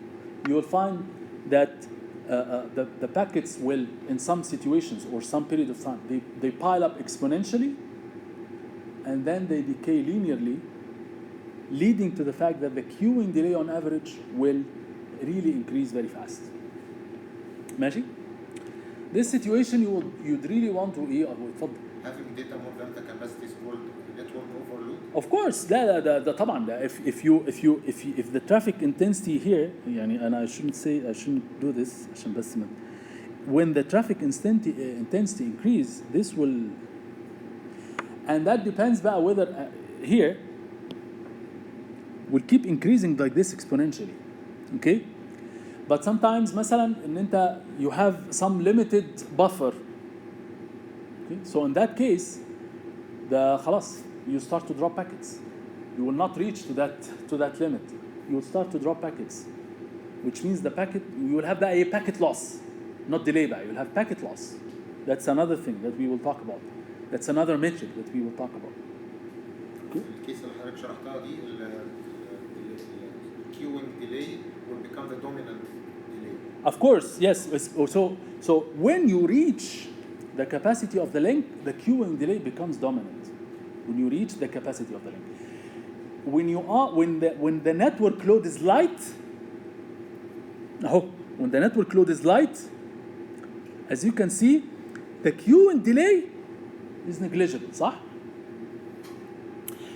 you will find that the packets will, in some situations or some period of time, they pile up exponentially and then they decay linearly, leading to the fact that the queuing delay on average will really increase very fast. ماشي? This situation you'd really want to اتفضل. Having data more than the capacity is called network overload. Of course, ده طبعا ده if the traffic intensity here يعني and I shouldn't do this عشان بس when the traffic intensity increase, this will, and that depends بقى whether here will keep increasing like this exponentially. Okay? But sometimes مثلا ان انت you have some limited buffer. Okay? So in that case خلاص you start to drop packets. You will not reach to that limit. You will start to drop packets, which means you will have a packet loss, not delay بقى. You will have packet loss. That's another thing that we will talk about. That's another metric that we will talk about. Okay. الكيس اللي حضرتك شرحتها دي queuing delay will become the dominant delay. Of course, yes. So when you reach the capacity of the link, the queuing delay becomes dominant. When you reach the capacity of the link, when the network load is light, when the network load is light, as you can see, the queuing delay is negligible. صح?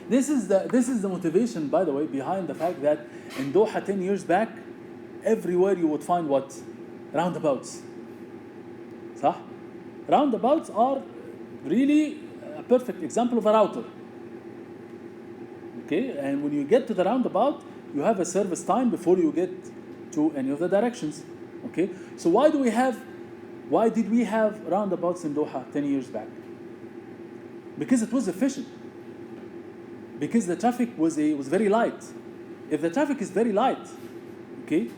This is the motivation, by the way, behind the fact that in Doha 10 years back, everywhere you would find what? Roundabouts. صح? Roundabouts are really a perfect example of a router. Okay, and when you get to the roundabout, you have a service time before you get to any of the directions. Okay, so why did we have roundabouts in Doha 10 years back? Because it was efficient. Because the traffic was very light. If the traffic is very light, okay,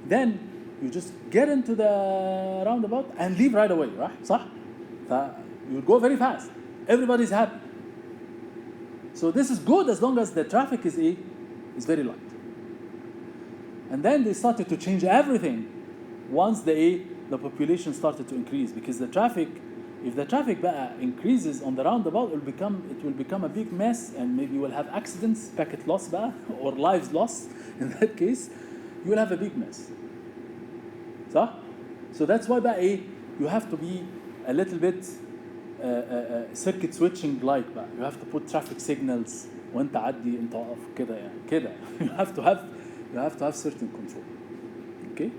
then you just get into the roundabout and leave right away, right? صح? You go very fast. Everybody's happy. So this is good as long as the traffic is very light. And then they started to change everything once the population started to increase, because if the traffic increases on the roundabout, it will become a big mess, and maybe you will have accidents, packet loss or lives lost. In that case, you will have a big mess. So that's why you have to be a little bit circuit switching like بقى. You have to put traffic signals وانت عدي انت اقف كده يعني كده. You have to have certain control. Okay.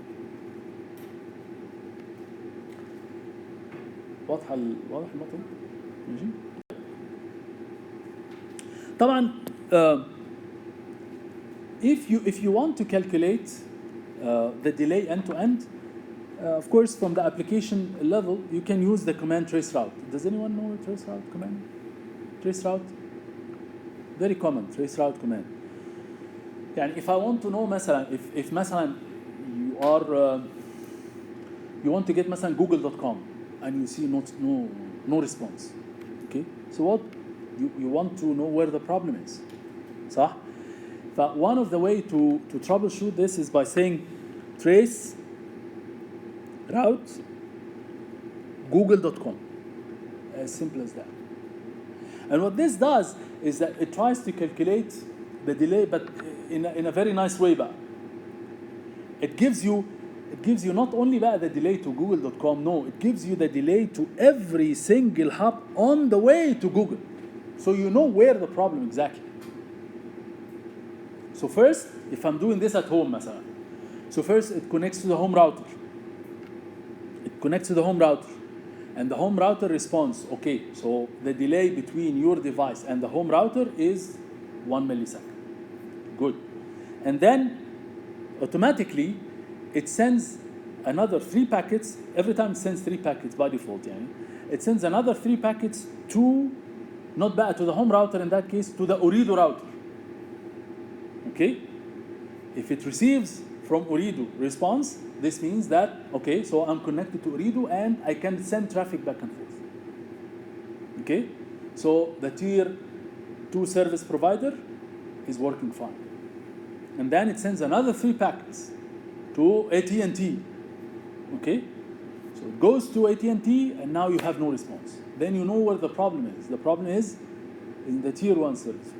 واضح النقطة؟ ماشي. طبعا if you want to calculate the delay end to end, of course, from the application level, you can use the command traceroute. Does anyone know traceroute command? Traceroute? Very common, traceroute command. يعني if I want to know مثلا if مثلا you want to get مثلا google.com and you see no response. Okay? So what you want to know where the problem is. صح? But one of the way to troubleshoot this is by saying trace route google.com. As simple as that. And what this does is that it tries to calculate the delay, but in a very nice way. But it gives you not only the delay to google.com, no, it gives you the delay to every single hub on the way to Google. So you know where the problem exactly. So first, if I'm doing this at home, مثلا, so first it connects to the home router. And the home router responds, okay, so the delay between your device and the home router is 1 millisecond. Good. And then automatically it sends another 3 packets. Every time it sends 3 packets by default. Yani. It sends another 3 packets to the home router, in that case, to the Ooredoo router. Okay? If it receives from Ooredoo response, this means that, okay, so I'm connected to Ooredoo and I can send traffic back and forth. Okay? So the tier 2 service provider is working fine. And then it sends another 3 packets to AT&T. Okay? So it goes to AT&T and now you have no response. Then you know where the problem is. The problem is in the tier 1 service.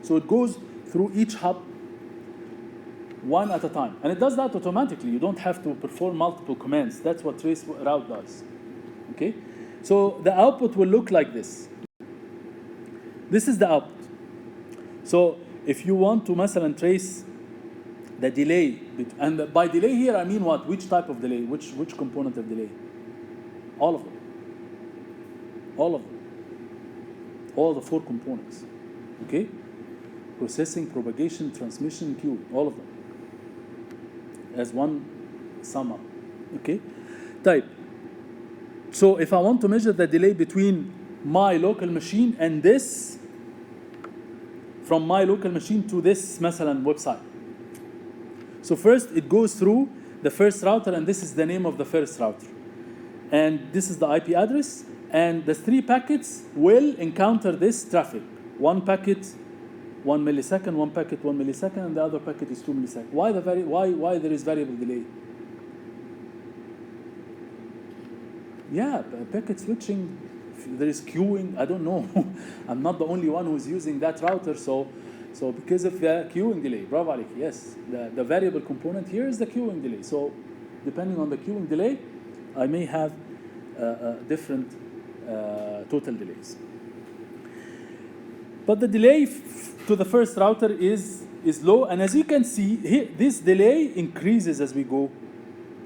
So it goes through each hub one at a time. And it does that automatically. You don't have to perform multiple commands. That's what traceroute does. Okay? So the output will look like this. This is the output. So if you want to مثلا trace the delay, and by delay here I mean what? Which type of delay? Which component of delay? All of them. All the 4 components. Okay? Processing, propagation, transmission, queue, all of them. As one sum up. Okay? Type. So if I want to measure the delay between my local machine and this, from my local machine to this مثلا website. So first it goes through the first router, and this is the name of the first router. And this is the IP address, and the 3 packets will encounter this traffic. 1 packet 1 millisecond, 1 packet 1 millisecond, and the other packet is 2 milliseconds. Why there is variable delay? Yeah, packet switching, there is queuing, I don't know. I'm not the only one who's using that router, so because of the queuing delay, bravo عليك, yes, the variable component here is the queuing delay. So depending on the queuing delay, I may have different total delays. But the delay to the first router is low, and as you can see here, this delay increases as we go.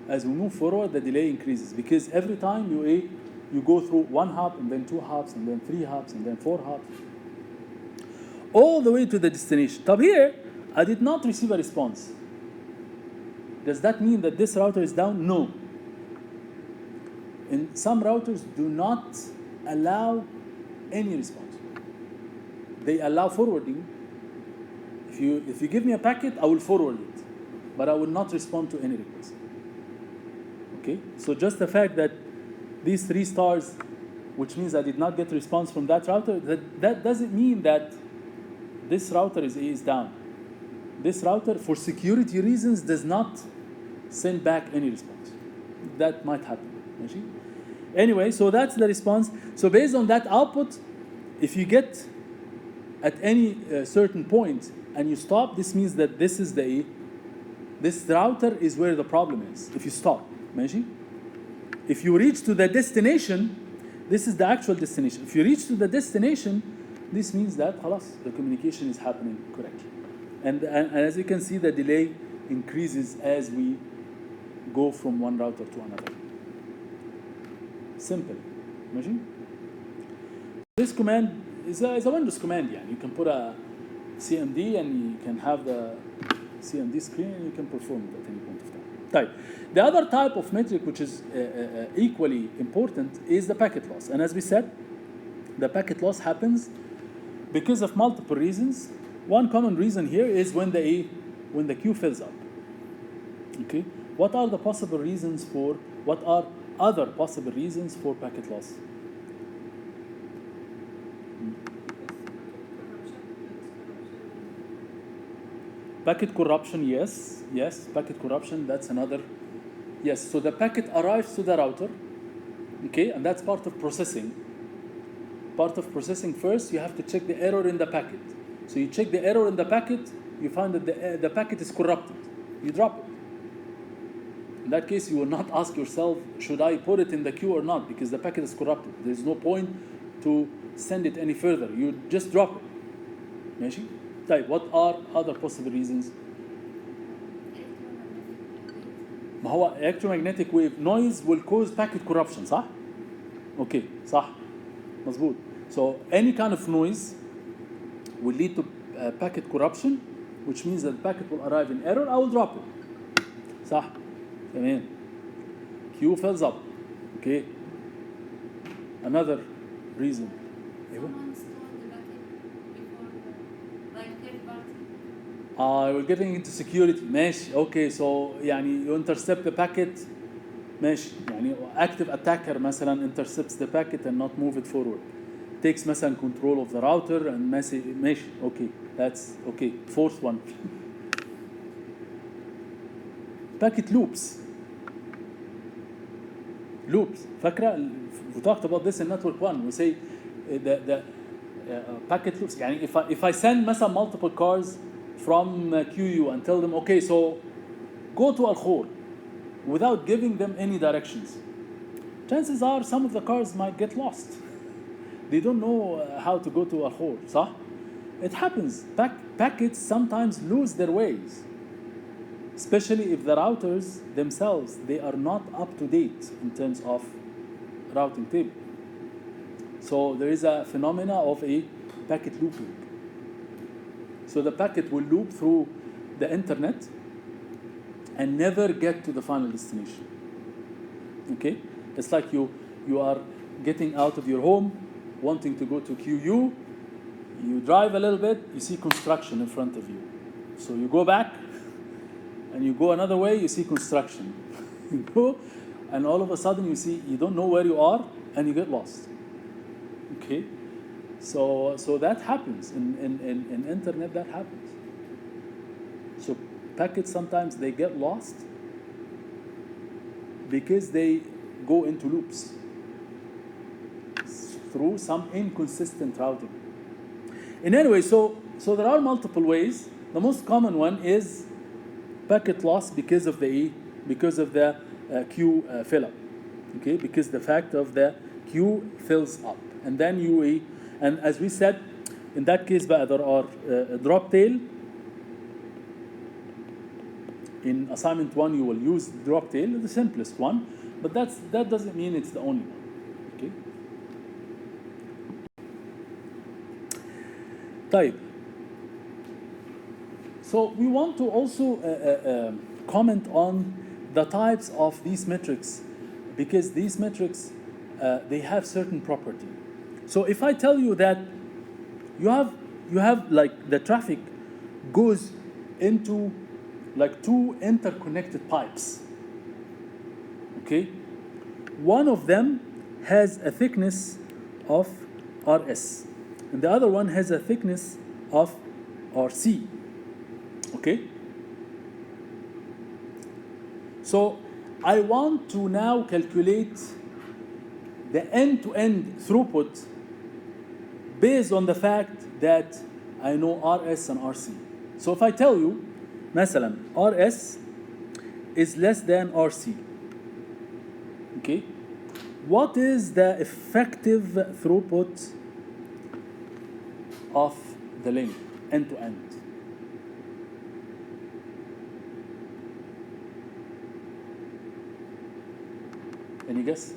As we move forward, the delay increases, because every time you go through 1 hub, and then 2 hubs, and then 3 hubs, and then 4 hubs, all the way to the destination. But here, I did not receive a response. Does that mean that this router is down? No. And some routers do not allow any response. They allow forwarding. If you give me a packet, I will forward it, but I will not respond to any request. Okay? So just the fact that these 3 stars, which means I did not get a response from that router, that doesn't mean that this router is down. This router, for security reasons, does not send back any response. That might happen. Anyway, so that's the response. So based on that output, if you get at any certain point and you stop, this means that this router is where the problem is. If you stop, ماشي? If you reach to the destination, this is the actual destination. If you reach to the destination, this means that خلاص, the communication is happening correctly. And as you can see, the delay increases as we go from one router to another. Simple. ماشي? This command is a Windows command. Yeah, you can put a CMD and you can have the CMD screen and you can perform it at any point of time. Type. The other type of metric which is equally important is the packet loss. And as we said, the packet loss happens because of multiple reasons. One common reason here is when the queue fills up. Okay, what are the possible reasons for? What are other possible reasons for packet loss? Packet corruption, yes, packet corruption, that's another. Yes, so the packet arrives to the router, okay, and that's part of processing. Part of processing first, you have to check the error in the packet. So you check the error in the packet, you find that the packet is corrupted. You drop it. In that case, you will not ask yourself, should I put it in the queue or not? Because the packet is corrupted. There's no point to send it any further. You just drop it. ماشي? طيب, what are other possible reasons? ما هو electromagnetic wave noise will cause packet corruption, صح؟ Okay, صح. مظبوط. So any kind of noise will lead to packet corruption, which means that the packet will arrive in error. I will drop it. صح. تمام. Queue fills up. Okay. Another reason. Someone stole the packet before, like third party. We're getting into security. ماشي. Okay, so يعني you intercept the packet. ماشي. يعني active attacker مثلا intercepts the packet and not move it forward. Takes مثلا control of the router and ماشي. Okay, that's okay. Fourth one. Packet loops. Loops. فاكرة? We talked about this in network 1. We say the packet loops. يعني if I send مثلا multiple cars from QU and tell them, okay, so go to Al-Khor without giving them any directions, chances are some of the cars might get lost. They don't know how to go to Al-Khor, صح? It happens. Packets sometimes lose their ways, especially if the routers themselves, they are not up to date in terms of routing table. So there is a phenomena of a packet looping. So the packet will loop through the internet and never get to the final destination. Okay? It's like you are getting out of your home, wanting to go to QU, you drive a little bit, you see construction in front of you. So you go back, and you go another way, you see construction. You go, and all of a sudden you don't know where you are, and you get lost. Okay? So that happens. In internet, that happens. So packets sometimes they get lost because they go into loops through some inconsistent routing. In any way, so there are multiple ways. The most common one is packet loss because of the queue fill up. Okay, because the fact of the queue fills up, and then and as we said, in that case, there are drop tail. In assignment 1, you will use drop tail, the simplest one, but that doesn't mean it's the only one. Okay. طيب. So we want to also comment on the types of these metrics, because these metrics, they have certain property. So if I tell you that you have like the traffic goes into like two interconnected pipes, okay? One of them has a thickness of RS, and the other one has a thickness of RC, okay? So I want to now calculate the end-to-end throughput based on the fact that I know RS and RC. So if I tell you, مثلا, RS is less than RC, okay? What is the effective throughput of the link end-to-end? Any guess?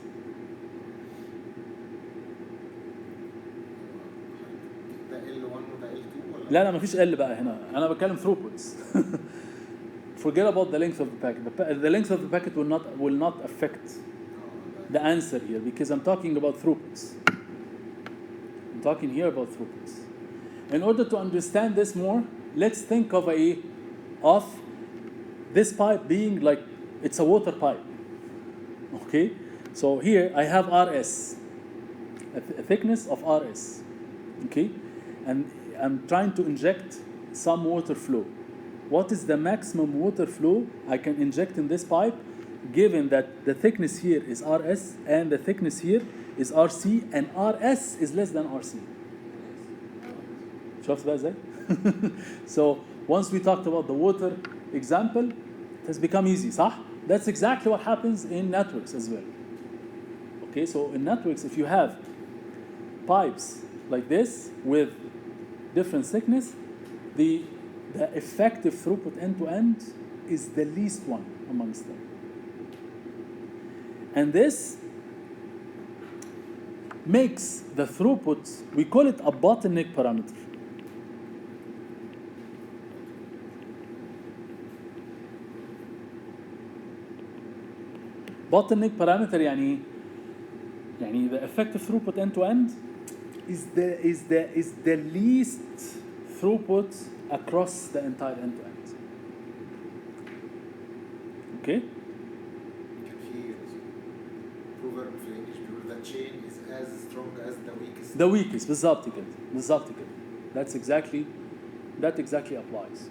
ده L1 وده L2 ولا؟ لا مفيش L بقى هنا، أنا بتكلم throughputs. Forget about the length of the packet. The length of the packet will not affect the answer here, because I'm talking about throughputs. I'm talking here about throughputs. In order to understand this more, let's think of this pipe being like it's a water pipe. Okay, so here I have RS, a thickness of RS. Okay, and I'm trying to inject some water flow. What is the maximum water flow I can inject in this pipe, given that the thickness here is RS and the thickness here is RC, and RS is less than RC. شفت بقى ازاي؟ So once we talked about the water example, it has become easy, صح? That's exactly what happens in networks as well. Okay, so in networks, if you have pipes like this with different thickness, the effective throughput end-to-end is the least one amongst them. And this makes the throughput, we call it a bottleneck parameter. Bottleneck parameter يعني the effective throughput end-to-end is the least throughput across the entire end-to-end. Okay? كان في proverb في الانجليش بيقول the chain is as strong as the weakest. The weakest, بالظبط كده. That exactly applies.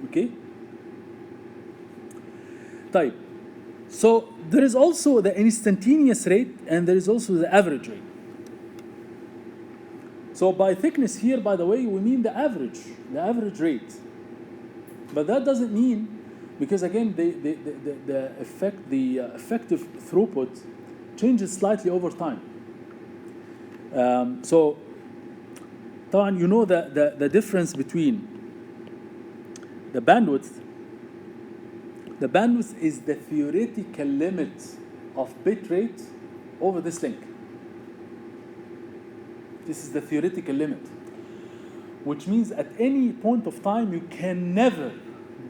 Okay? طيب. So there is also the instantaneous rate and there is also the average rate. So by thickness here, by the way, we mean the average rate. But that doesn't mean, because again, the effective throughput changes slightly over time. So, طبعا, you know the difference between the bandwidth. The bandwidth is the theoretical limit of bit rate over this link. This is the theoretical limit, which means at any point of time you can never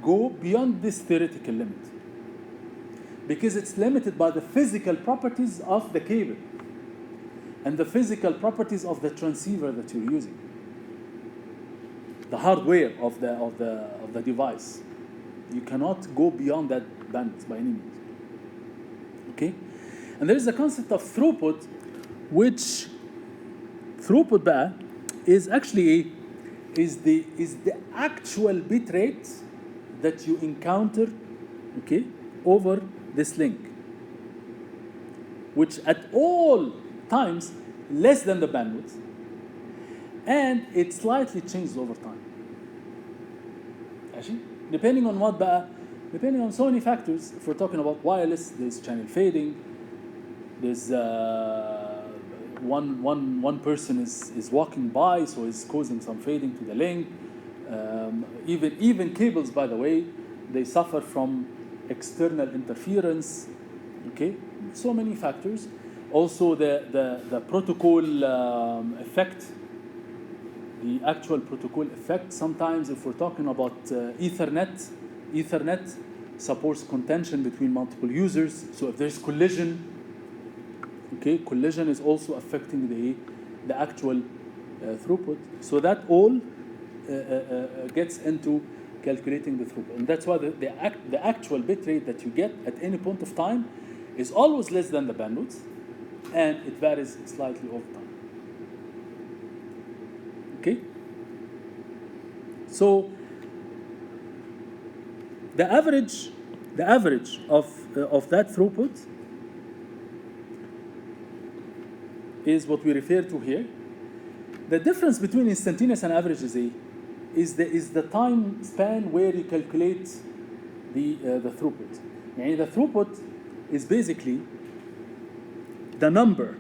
go beyond this theoretical limit, because it's limited by the physical properties of the cable and the physical properties of the transceiver that you're using, the hardware of the device. You cannot go beyond that bandwidth by any means. Okay? And there is a concept of throughput, which throughput بقى is actually is the actual bit rate that you encounter, okay, over this link, which at all times less than the bandwidth, and it slightly changes over time. ماشي? Depending on what بقى, depending on so many factors. If we're talking about wireless, there's channel fading, there's one person is walking by, so it's causing some fading to the link. Even cables, by the way, they suffer from external interference. Okay, so many factors. Also the protocol effect. the actual protocol effect. Sometimes if we're talking about Ethernet supports contention between multiple users. So if there's collision, okay, collision is also affecting the actual throughput. So that all gets into calculating the throughput. And that's why the actual bit rate that you get at any point of time is always less than the bandwidth, and it varies slightly over time. Okay? So the average of that throughput is what we refer to here. The difference between instantaneous and average is the time span where you calculate the throughput. Yani the throughut is basically the number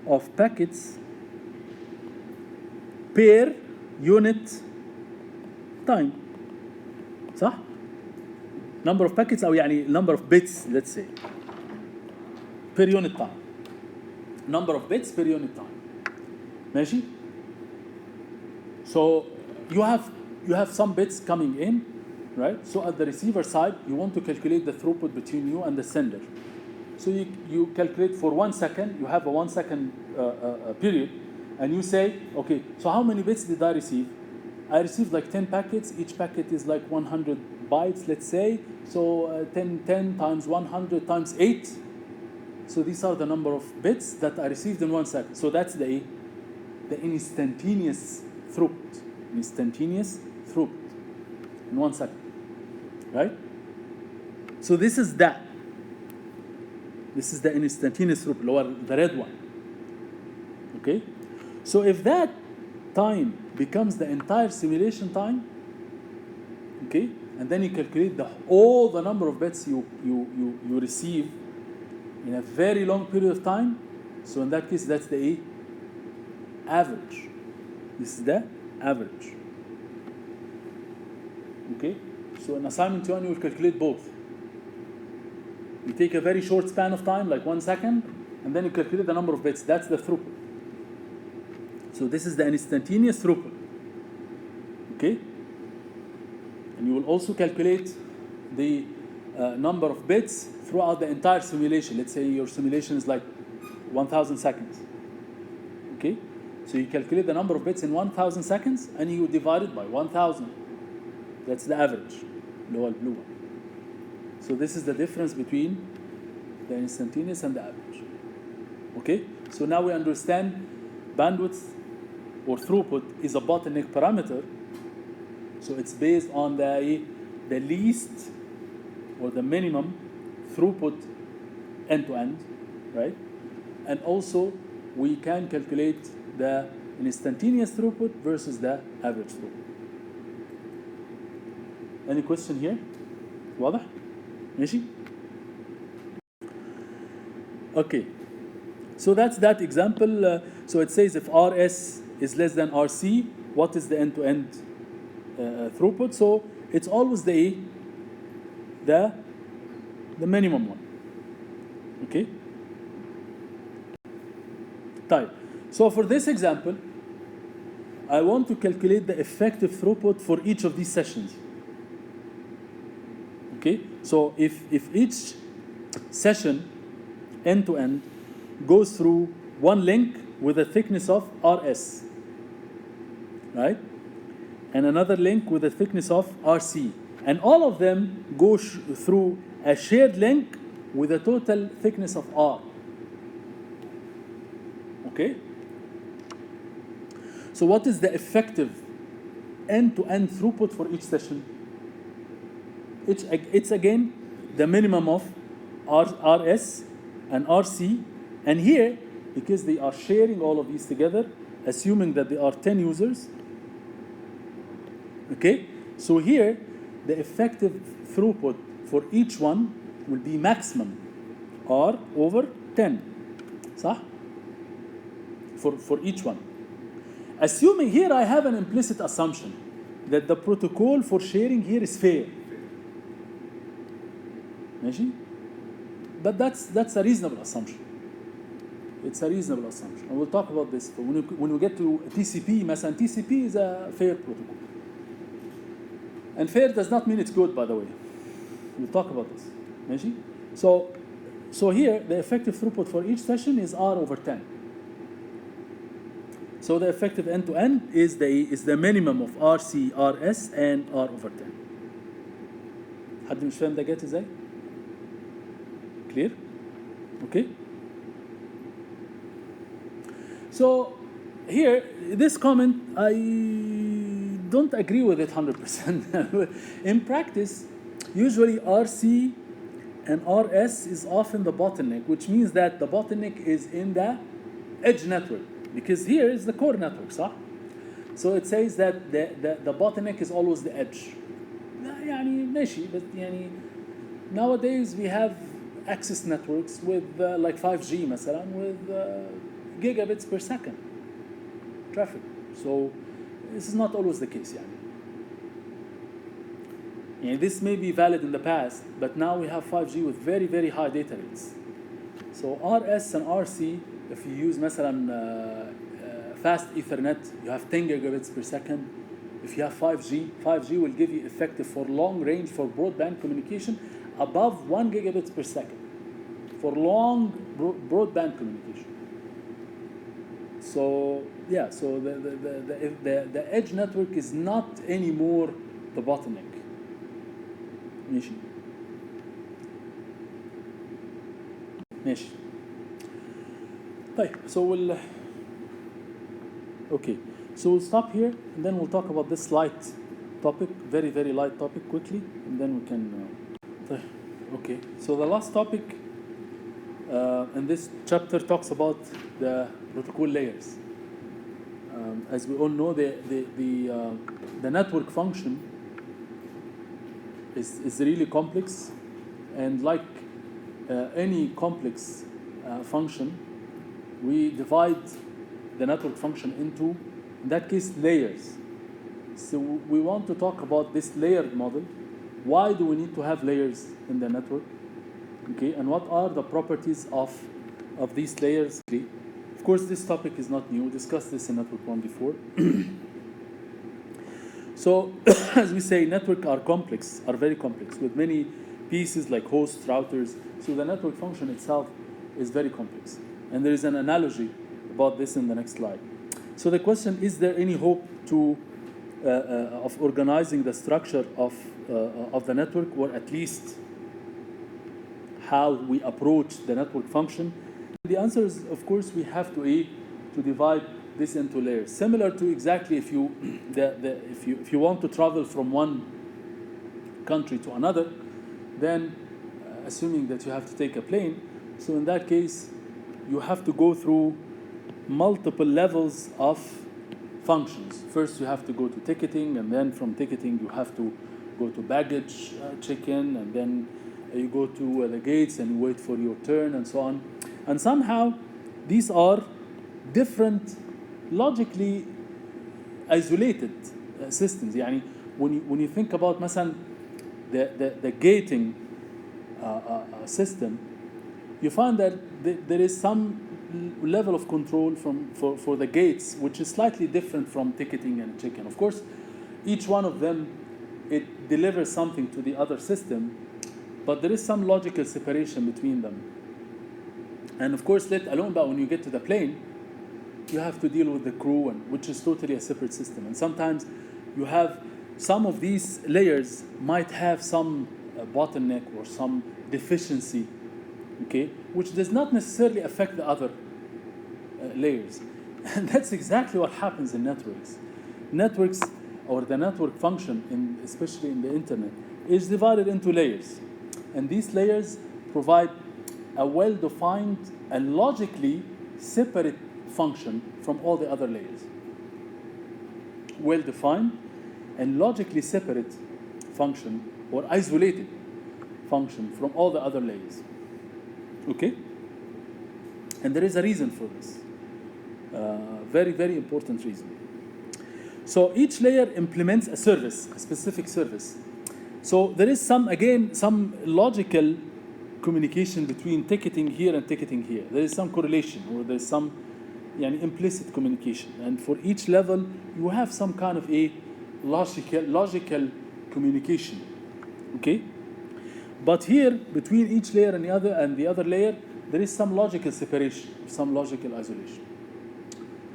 of packets per unit time. صح؟ Number of packets أو يعني number of bits, let's say, per unit time. Number of bits per unit time. ماشي؟ So you have some bits coming in, right? So at the receiver side, you want to calculate the throughput between you and the sender. So you calculate for 1 second, you have a 1 second period, and you say, okay, so how many bits did I receive? I received like 10 packets. Each packet is like 100 bytes, let's say. So 10 times 100 times 8. So these are the number of bits that I received in 1 second. So that's the instantaneous throughput. Instantaneous throughput in 1 second, right? So this is that. This is the instantaneous throughput, or the red one. Okay? So if that time becomes the entire simulation time, okay, and then you calculate all the number of bits you receive in a very long period of time, so in that case, that's the average. This is the average. Okay? So in assignment 1, you will calculate both. You take a very short span of time, like 1 second, and then you calculate the number of bits. That's the throughput. So this is the instantaneous throughput. Okay? And you will also calculate the number of bits throughout the entire simulation. Let's say your simulation is like 1,000 seconds. Okay? So you calculate the number of bits in 1,000 seconds, and you divide it by 1,000. That's the average, the blue one. So this is the difference between the instantaneous and the average. Okay? So now we understand bandwidth or throughput is a bottleneck parameter. So it's based on the least or the minimum throughput end-to-end, right? And also we can calculate the instantaneous throughput versus the average throughput. Any question here? واضح؟ ماشي؟ Okay. So that's that example. So it says if RS is less than RC, what is the end-to-end throughput? So it's always the minimum one. Okay? Type. So for this example, I want to calculate the effective throughput for each of these sessions. Okay? So if each session end-to-end goes through one link with a thickness of RS, right? And another link with a thickness of RC. And all of them go through a shared link with a total thickness of R. Okay? So what is the effective end-to-end throughput for each session? It's again the minimum of RS and RC. And here, because they are sharing all of these together, assuming that there are 10 users, okay? So here, the effective throughput for each one will be maximum R over 10, صح? For each one. Assuming here I have an implicit assumption that the protocol for sharing here is fair. ماشي? But that's a reasonable assumption. It's a reasonable assumption. And we'll talk about this. But when we get to TCP, مثلا TCP is a fair protocol. And fair does not mean it's good, by the way. We'll talk about this. ماشي? So here, the effective throughput for each session is R over 10. So the effective end-to-end is the minimum of RC, RS, and R over 10. حد مش فاهم ده جات ازاي؟ Clear? Okay? So here, this comment, I don't agree with it 100%. In practice, usually RC and RS is often the bottleneck, which means that the bottleneck is in the edge network, because here is the core network, صح? So it says that the bottleneck is always the edge. يعني ماشي, but يعني nowadays we have access networks with like 5G مثلا with gigabits per second traffic. So this is not always the case. Yani this may be valid in the past, but now we have 5G with very, very high data rates. So RS and RC, if you use مثلا fast Ethernet, you have 10 gigabits per second. If you have 5G will give you effective for long range for broadband communication above 1 gigabit per second for long broadband communication. So yeah, so the edge network is not anymore the bottleneck. ماشي. ماشي. طيب, so we'll stop here and then we'll talk about this light topic, very, very light topic quickly, and then we can. Okay, so the last topic in this chapter talks about the protocol layers. As we all know, the network function is really complex, and like any complex function, we divide the network function into, in that case, layers. So we want to talk about this layered model. Why do we need to have layers in the network? Okay, and what are the properties of these layers? Of course, this topic is not new. We discussed this in Network 1 before. So, as we say, networks are very complex, with many pieces like hosts, routers. So the network function itself is very complex. And there is an analogy about this in the next slide. So the question, is there any hope of organizing the structure of the network, or at least how we approach the network function? The answer is, of course, we have to divide this into layers. Similar to exactly if you want to travel from one country to another, then assuming that you have to take a plane, so in that case, you have to go through multiple levels of functions. First, you have to go to ticketing, and then from ticketing, you have to go to baggage check-in, and then you go to the gates and you wait for your turn, and so on. And somehow, these are different, logically isolated systems. يعني when you think about مثلا the gating system, you find that there is some level of control for the gates, which is slightly different from ticketing and check-in. Of course, each one of them, it delivers something to the other system, but there is some logical separation between them. And of course, let alone that when you get to the plane, you have to deal with the crew, which is totally a separate system. And sometimes you have some of these layers might have some bottleneck or some deficiency, okay, which does not necessarily affect the other layers. And that's exactly what happens in networks. Networks, or the network function, especially in the internet, is divided into layers. And these layers provide a well-defined and logically separate function from all the other layers. Well-defined and logically separate function, or isolated function from all the other layers. Okay? And there is a reason for this. Very, very important reason. So each layer implements a service, a specific service. So there is some logical communication between ticketing here and ticketing here. There is some correlation, or there's some implicit communication. And for each level, you have some kind of a logical communication. Okay? But here, between each layer and the other layer, there is some logical separation, some logical isolation.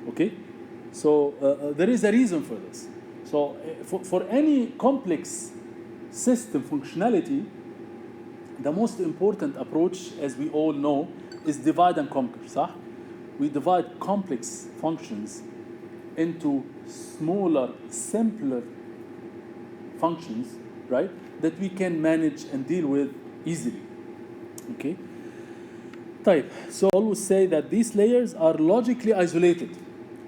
Okay? So there is a reason for this. So for any complex system functionality, the most important approach, as we all know, is divide and conquer. صح? We divide complex functions into smaller, simpler functions, right? That we can manage and deal with easily. Okay? Type. So I always say that these layers are logically isolated,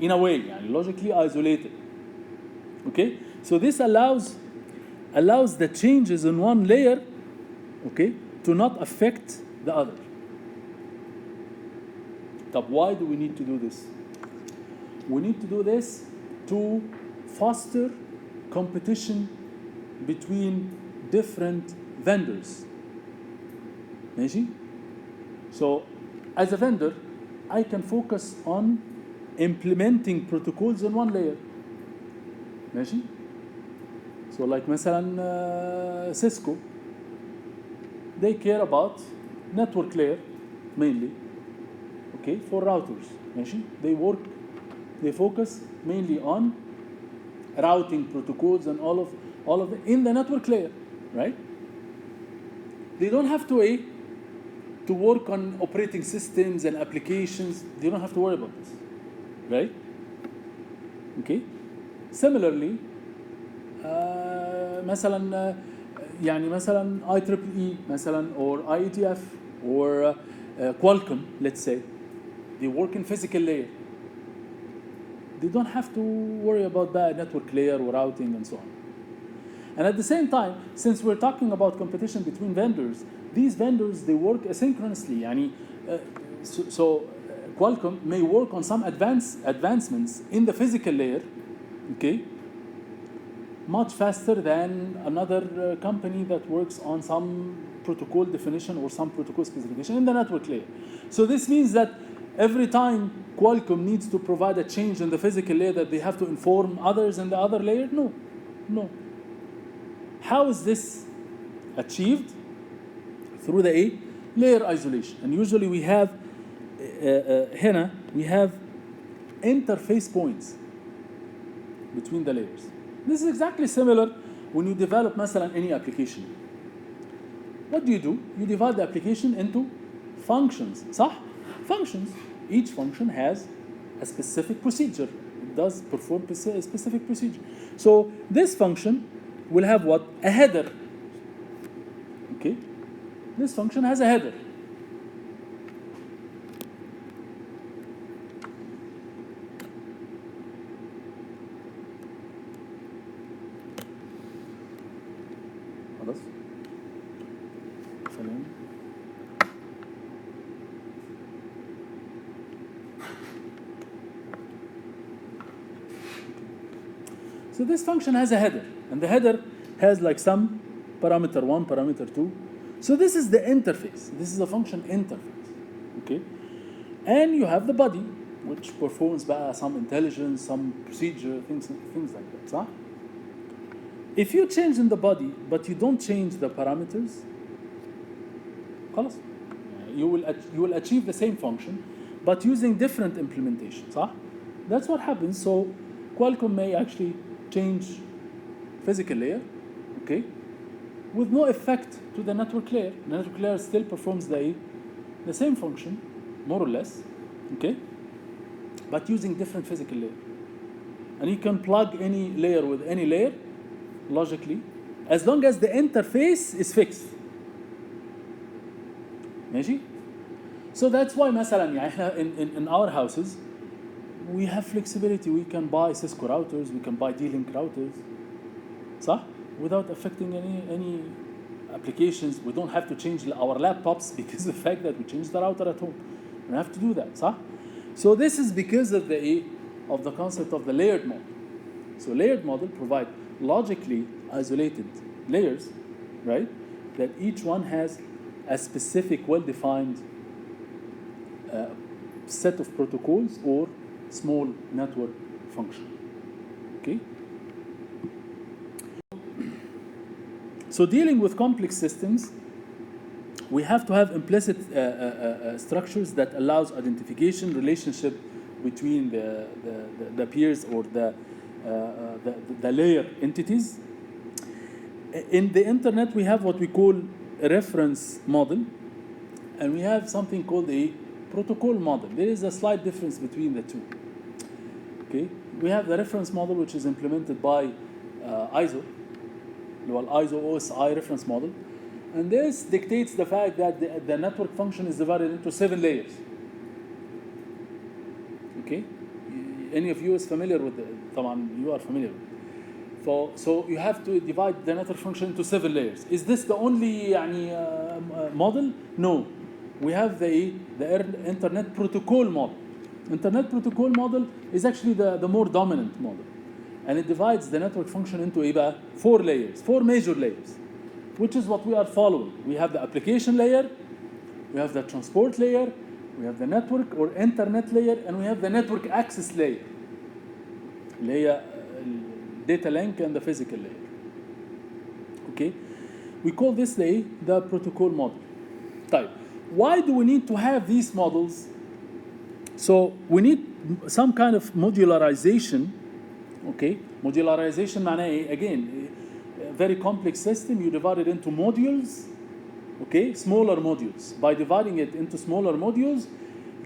in a way, logically isolated. Okay? So this allows the changes in one layer, okay, to not affect the other. But why do we need to do this? We need to do this to foster competition between different vendors. ماشي? So as a vendor, I can focus on implementing protocols in one layer. ماشي? So like مثلا Cisco, they care about network layer mainly, okay, for routers. ماشي? They focus mainly on routing protocols and all of it in the network layer, right? They don't have to work on operating systems and applications. They don't have to worry about this, right? Okay. Similarly, مثلا مثلا IEEE مثلا or IETF or Qualcomm, let's say, they work in physical layer. They don't have to worry about that network layer or routing and so on. And at the same time, since we're talking about competition between vendors, these vendors, they work asynchronously. So Qualcomm may work on some advancements in the physical layer, okay, much faster than another company that works on some protocol definition or some protocol specification in the network layer. So this means that every time Qualcomm needs to provide a change in the physical layer, that they have to inform others in the other layer? No. How is this achieved? Through the layer isolation. And usually we have هنا we have interface points between the layers. This is exactly similar when you develop مثلا any application. What do? You divide the application into functions. صح? Functions. Each function has a specific procedure. It does perform a specific procedure. So this function will have what? A header. Okay? This function has a header. خلاص؟ سلام. So this function has a header, and the header has like some parameter 1, parameter 2. So this is the interface. This is a function interface, okay? And you have the body, which performs by some intelligence, some procedure, things like that. صح? If you change in the body, but you don't change the parameters, خلاص, you will achieve the same function, but using different implementation. صح? That's what happens. So Qualcomm may actually change physical layer, okay, with no effect to the network layer. The network layer still performs the same function, more or less, okay, but using different physical layer. And you can plug any layer with any layer logically, as long as the interface is fixed. ماشي? So that's why مثلا in our houses we have flexibility. We can buy Cisco routers, we can buy D-Link routers, صح? Without affecting any applications. We don't have to change our laptops because of the fact that we changed the router at home. We don't have to do that, صح? So this is because of the concept of the layered model. So layered model provide logically isolated layers, right? That each one has a specific, well-defined set of protocols or small network function. Okay? So dealing with complex systems, we have to have implicit structures that allows identification, relationship between the peers or the layer entities. In the internet, we have what we call a reference model, and we have something called a protocol model. There is a slight difference between the two. Okay, we have the reference model, which is implemented by ISO, ISO OSI reference model, and this dictates the fact that the network function is divided into 7 layers. Okay, any of you is familiar with it? You are familiar with it. So you have to divide the network function into 7 layers. Is this the only model? No. We have the internet protocol model. Internet protocol model is actually the more dominant model. And it divides the network function into 4 layers, 4 major layers, which is what we are following. We have the application layer, we have the transport layer, we have the network or internet layer, and we have the network access layer. Data link and the physical layer. Okay? We call this the protocol model. Type. Why do we need to have these models? So we need some kind of modularization. Okay? Modularization معناه again, a very complex system, you divide it into modules, okay? Smaller modules. By dividing it into smaller modules,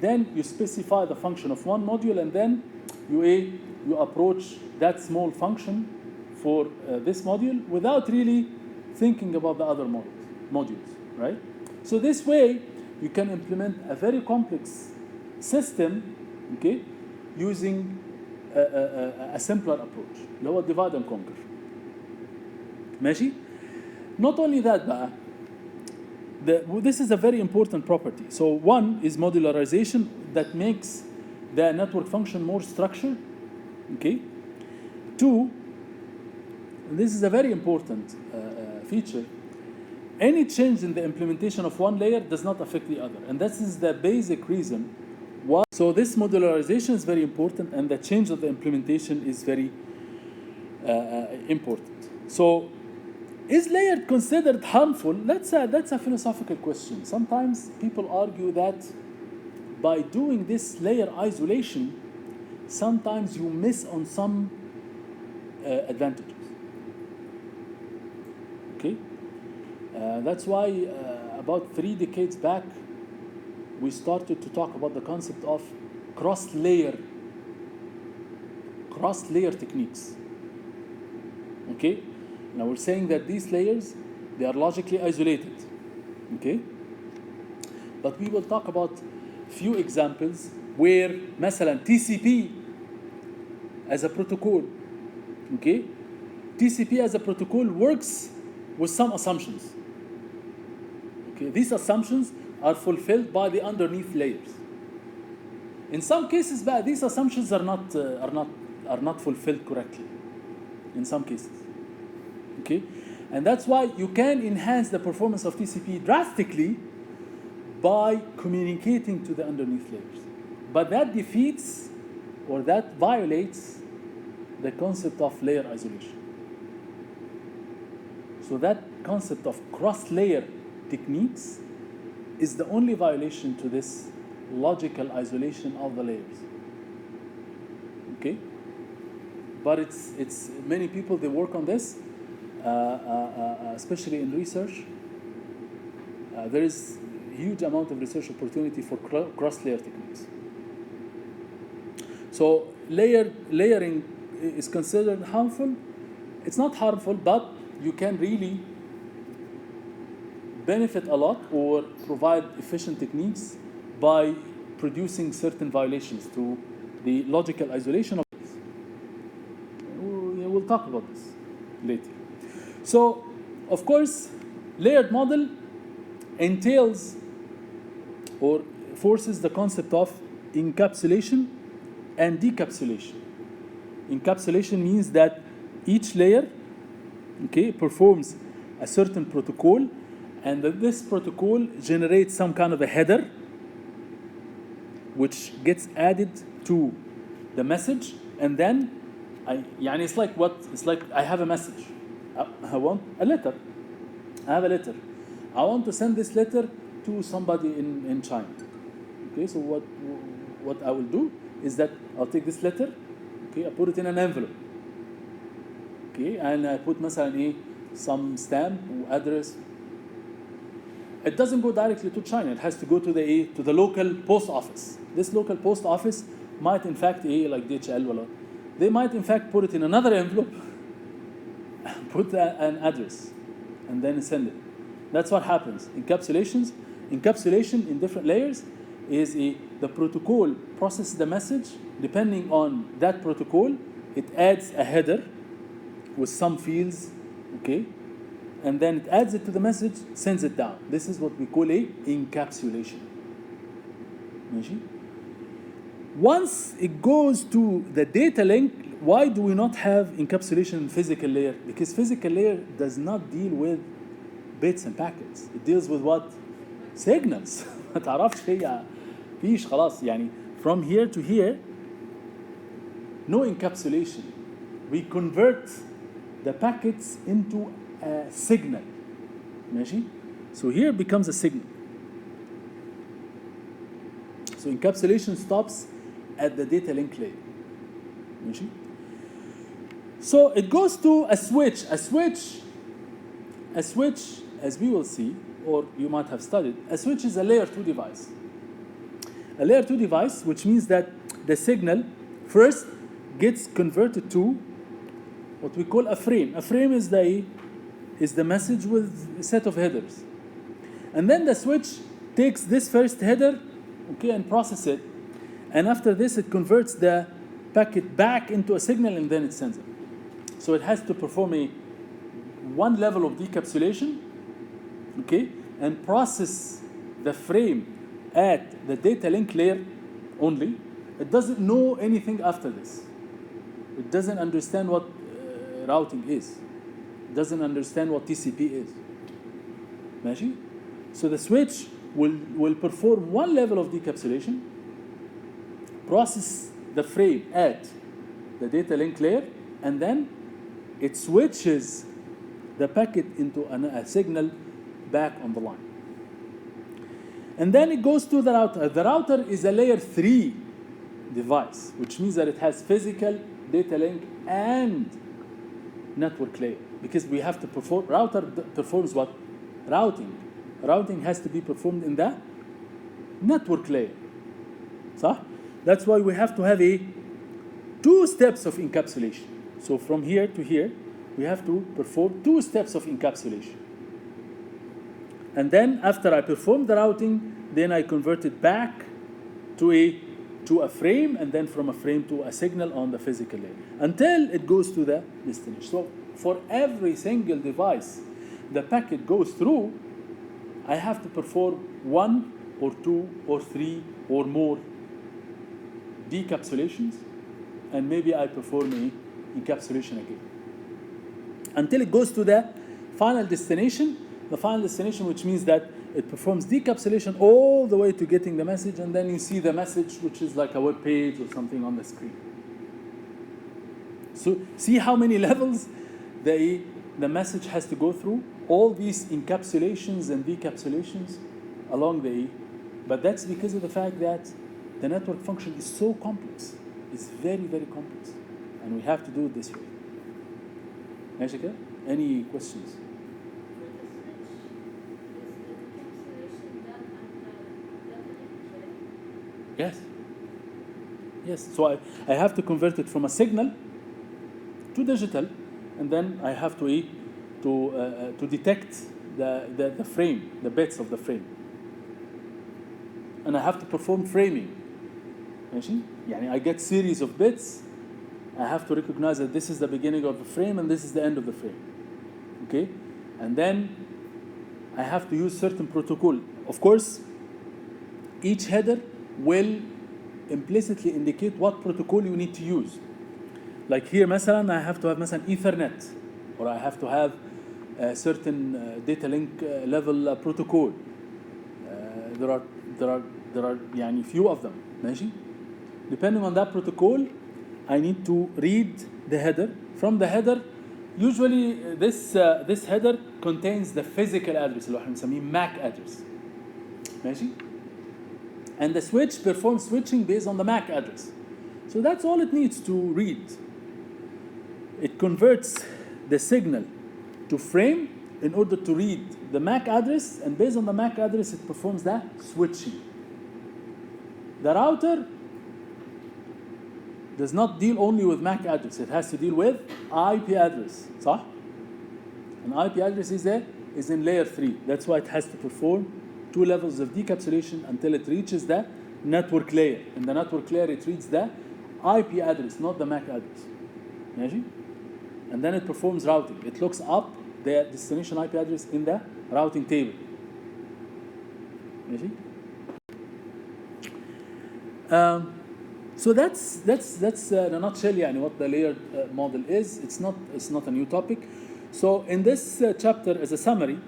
then you specify the function of one module, and then you approach that small function for this module without really thinking about the other modules, right? So this way, you can implement a very complex system, okay, using a simpler approach, اللي هو divide and conquer. ماشي? Not only that, this is a very important property. So one is modularization that makes the network function more structured. Okay. 2, this is a very important feature. Any change in the implementation of one layer does not affect the other, and this is the basic reason why. So this modularization is very important, and the change of the implementation is very important. So, is layered considered harmful? That's a philosophical question. Sometimes people argue that by doing this layer isolation, sometimes you miss on some advantages. Okay? That's why about 3 decades back, we started to talk about the concept of cross-layer techniques. Okay? Now we're saying that these layers, they are logically isolated. Okay? But we will talk about few examples where مثلا TCP as a protocol, okay? TCP as a protocol works with some assumptions. Okay, these assumptions are fulfilled by the underneath layers. In some cases, these assumptions are not fulfilled correctly. In some cases, okay, and that's why you can enhance the performance of TCP drastically by communicating to the underneath layers. But that defeats or that violates the concept of layer isolation. So that concept of cross-layer techniques is the only violation to this logical isolation of the layers. Okay? But it's many people, they work on this, especially in research. There is a huge amount of research opportunity for cross-layer techniques. So layering is considered harmful. It's not harmful, but you can really benefit a lot or provide efficient techniques by producing certain violations to the logical isolation of this. We'll talk about this later. So, of course, layered model entails or forces the concept of encapsulation and decapsulation. Encapsulation means that each layer, okay, performs a certain protocol, and that this protocol generates some kind of a header which gets added to the message, and then it's like what? It's like I have a message. I want a letter. I have a letter. I want to send this letter to somebody in China. Okay, so what I will do is that I'll take this letter, okay, I put it in an envelope. Okay, and I put مثلا some stamp or address. It doesn't go directly to China. It has to go to the local post office. This local post office might in fact like DHL or they might in fact put it in another envelope, put an address, and then send it. That's what happens. Encapsulation in different layers is the protocol processes the message. Depending on that protocol, it adds a header with some fields, okay? And then it adds it to the message, sends it down. This is what we call encapsulation. ماشي? Once it goes to the data link, why do we not have encapsulation in physical layer? Because physical layer does not deal with bits and packets. It deals with what? Signals. ما تعرفش هي فيش خلاص يعني from here to here no encapsulation. We convert the packets into a signal. ماشي? So here becomes a signal. So encapsulation stops at the data link layer. ماشي? So it goes to a switch. A switch, as we will see, or you might have studied, a switch is a layer 2 device. A layer 2 device, which means that the signal first gets converted to what we call a frame. A frame is the message with a set of headers. And then the switch takes this first header, okay, and processes it. And after this, it converts the packet back into a signal, and then it sends it. So it has to perform one level of decapsulation, okay, and process the frame at the data link layer only. It doesn't know anything after this. It doesn't understand what routing is. It doesn't understand what TCP is. ماشي? So the switch will perform one level of decapsulation, process the frame at the data link layer, and then it switches the packet into a signal back on the line. And then it goes to the router. The router is a layer 3 device, which means that it has physical, data link, and network layer. Because we have to perform, router performs what? Routing. Routing has to be performed in the network layer. So that's why we have to have 2 steps of encapsulation. So from here to here, we have to perform 2 steps of encapsulation. And then after I perform the routing, then I convert it back to a frame, and then from a frame to a signal on the physical layer, until it goes to the destination. So for every single device the packet goes through, I have to perform 1 or 2 or 3 or more decapsulations, and maybe I perform encapsulation again, until it goes to the final destination. The final destination, which means that it performs decapsulation all the way to getting the message, and then you see the message, which is like a web page or something on the screen. So see how many levels the message has to go through, all these encapsulations and decapsulations along but that's because of the fact that the network function is so complex. It's very, very complex, and we have to do it this way. ماشي كده؟ Any questions? Yes. So I have to convert it from a signal to digital, and then I have to detect the frame, the bits of the frame, and I have to perform framing. ماشي؟ يعني I get series of bits. I have to recognize that this is the beginning of the frame and this is the end of the frame. Okay, and then I have to use certain protocol. Of course, each header will implicitly indicate what protocol you need to use. Like here, مثلا, I have to have مثلا Ethernet, or I have to have certain data link level protocol. There are يعني few of them. ماشي. Depending on that protocol, I need to read the header. From the header, usually this header contains the physical address اللي احنا بنسميه MAC address. ماشي. And the switch performs switching based on the MAC address. So that's all it needs to read. It converts the signal to frame in order to read the MAC address, and based on the MAC address, it performs the switching. The router does not deal only with MAC address, it has to deal with IP address. صح? An IP address is in layer 3. That's why it has to perform 2 levels of decapsulation until it reaches the network layer. In the network layer, it reads the IP address, not the MAC address. ماشي? And then it performs routing. It looks up the destination IP address in the routing table. ماشي? So that's in a nutshell يعني what the layered model is. It's not a new topic. So in this chapter, as a summary,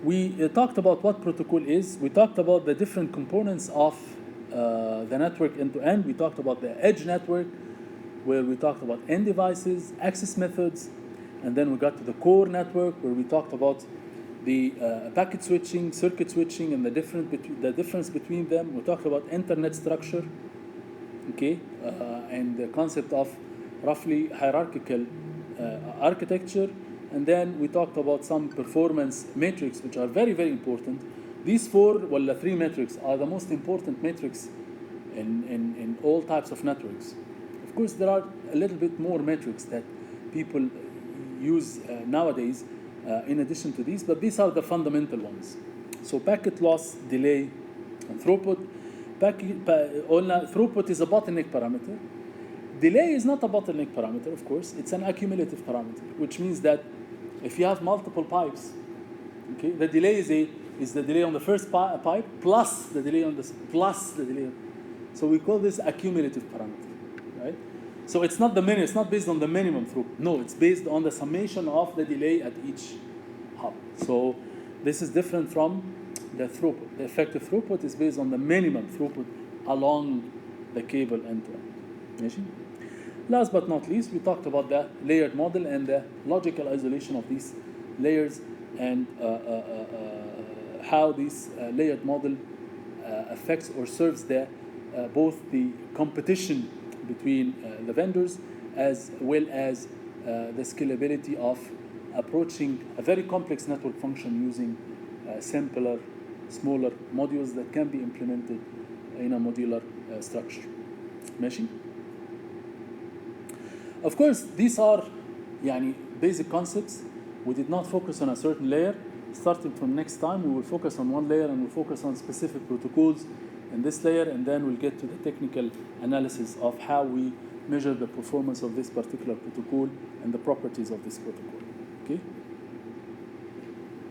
we talked about what protocol is. We talked about the different components of the network end to end. We talked about the edge network, where we talked about end devices, access methods, and then we got to the core network, where we talked about the packet switching, circuit switching, and the difference between them. We talked about internet structure, okay, and the concept of roughly hierarchical architecture. And then we talked about some performance metrics, which are very, very important. These 3 metrics are the most important metrics in all types of networks. Of course, there are a little bit more metrics that people use nowadays in addition to these, but these are the fundamental ones. So packet loss, delay, and throughput. Throughput is a bottleneck parameter. Delay is not a bottleneck parameter, of course. It's an accumulative parameter, which means that if you have multiple pipes, okay, the delay is the delay on the first pipe plus the delay on plus the delay. So we call this accumulative parameter, right? So it's not it's not based on the minimum throughput. No, it's based on the summation of the delay at each hub. So this is different from the throughput. The effective throughput is based on the minimum throughput along the cable end to end. Last but not least, we talked about the layered model and the logical isolation of these layers, and how this layered model affects or serves both the competition between the vendors, as well as the scalability of approaching a very complex network function using simpler, smaller modules that can be implemented in a modular structure. ماشي? Of course, these are basic concepts. We did not focus on a certain layer. Starting from next time, we will focus on one layer and we'll focus on specific protocols in this layer, and then we'll get to the technical analysis of how we measure the performance of this particular protocol and the properties of this protocol. Okay?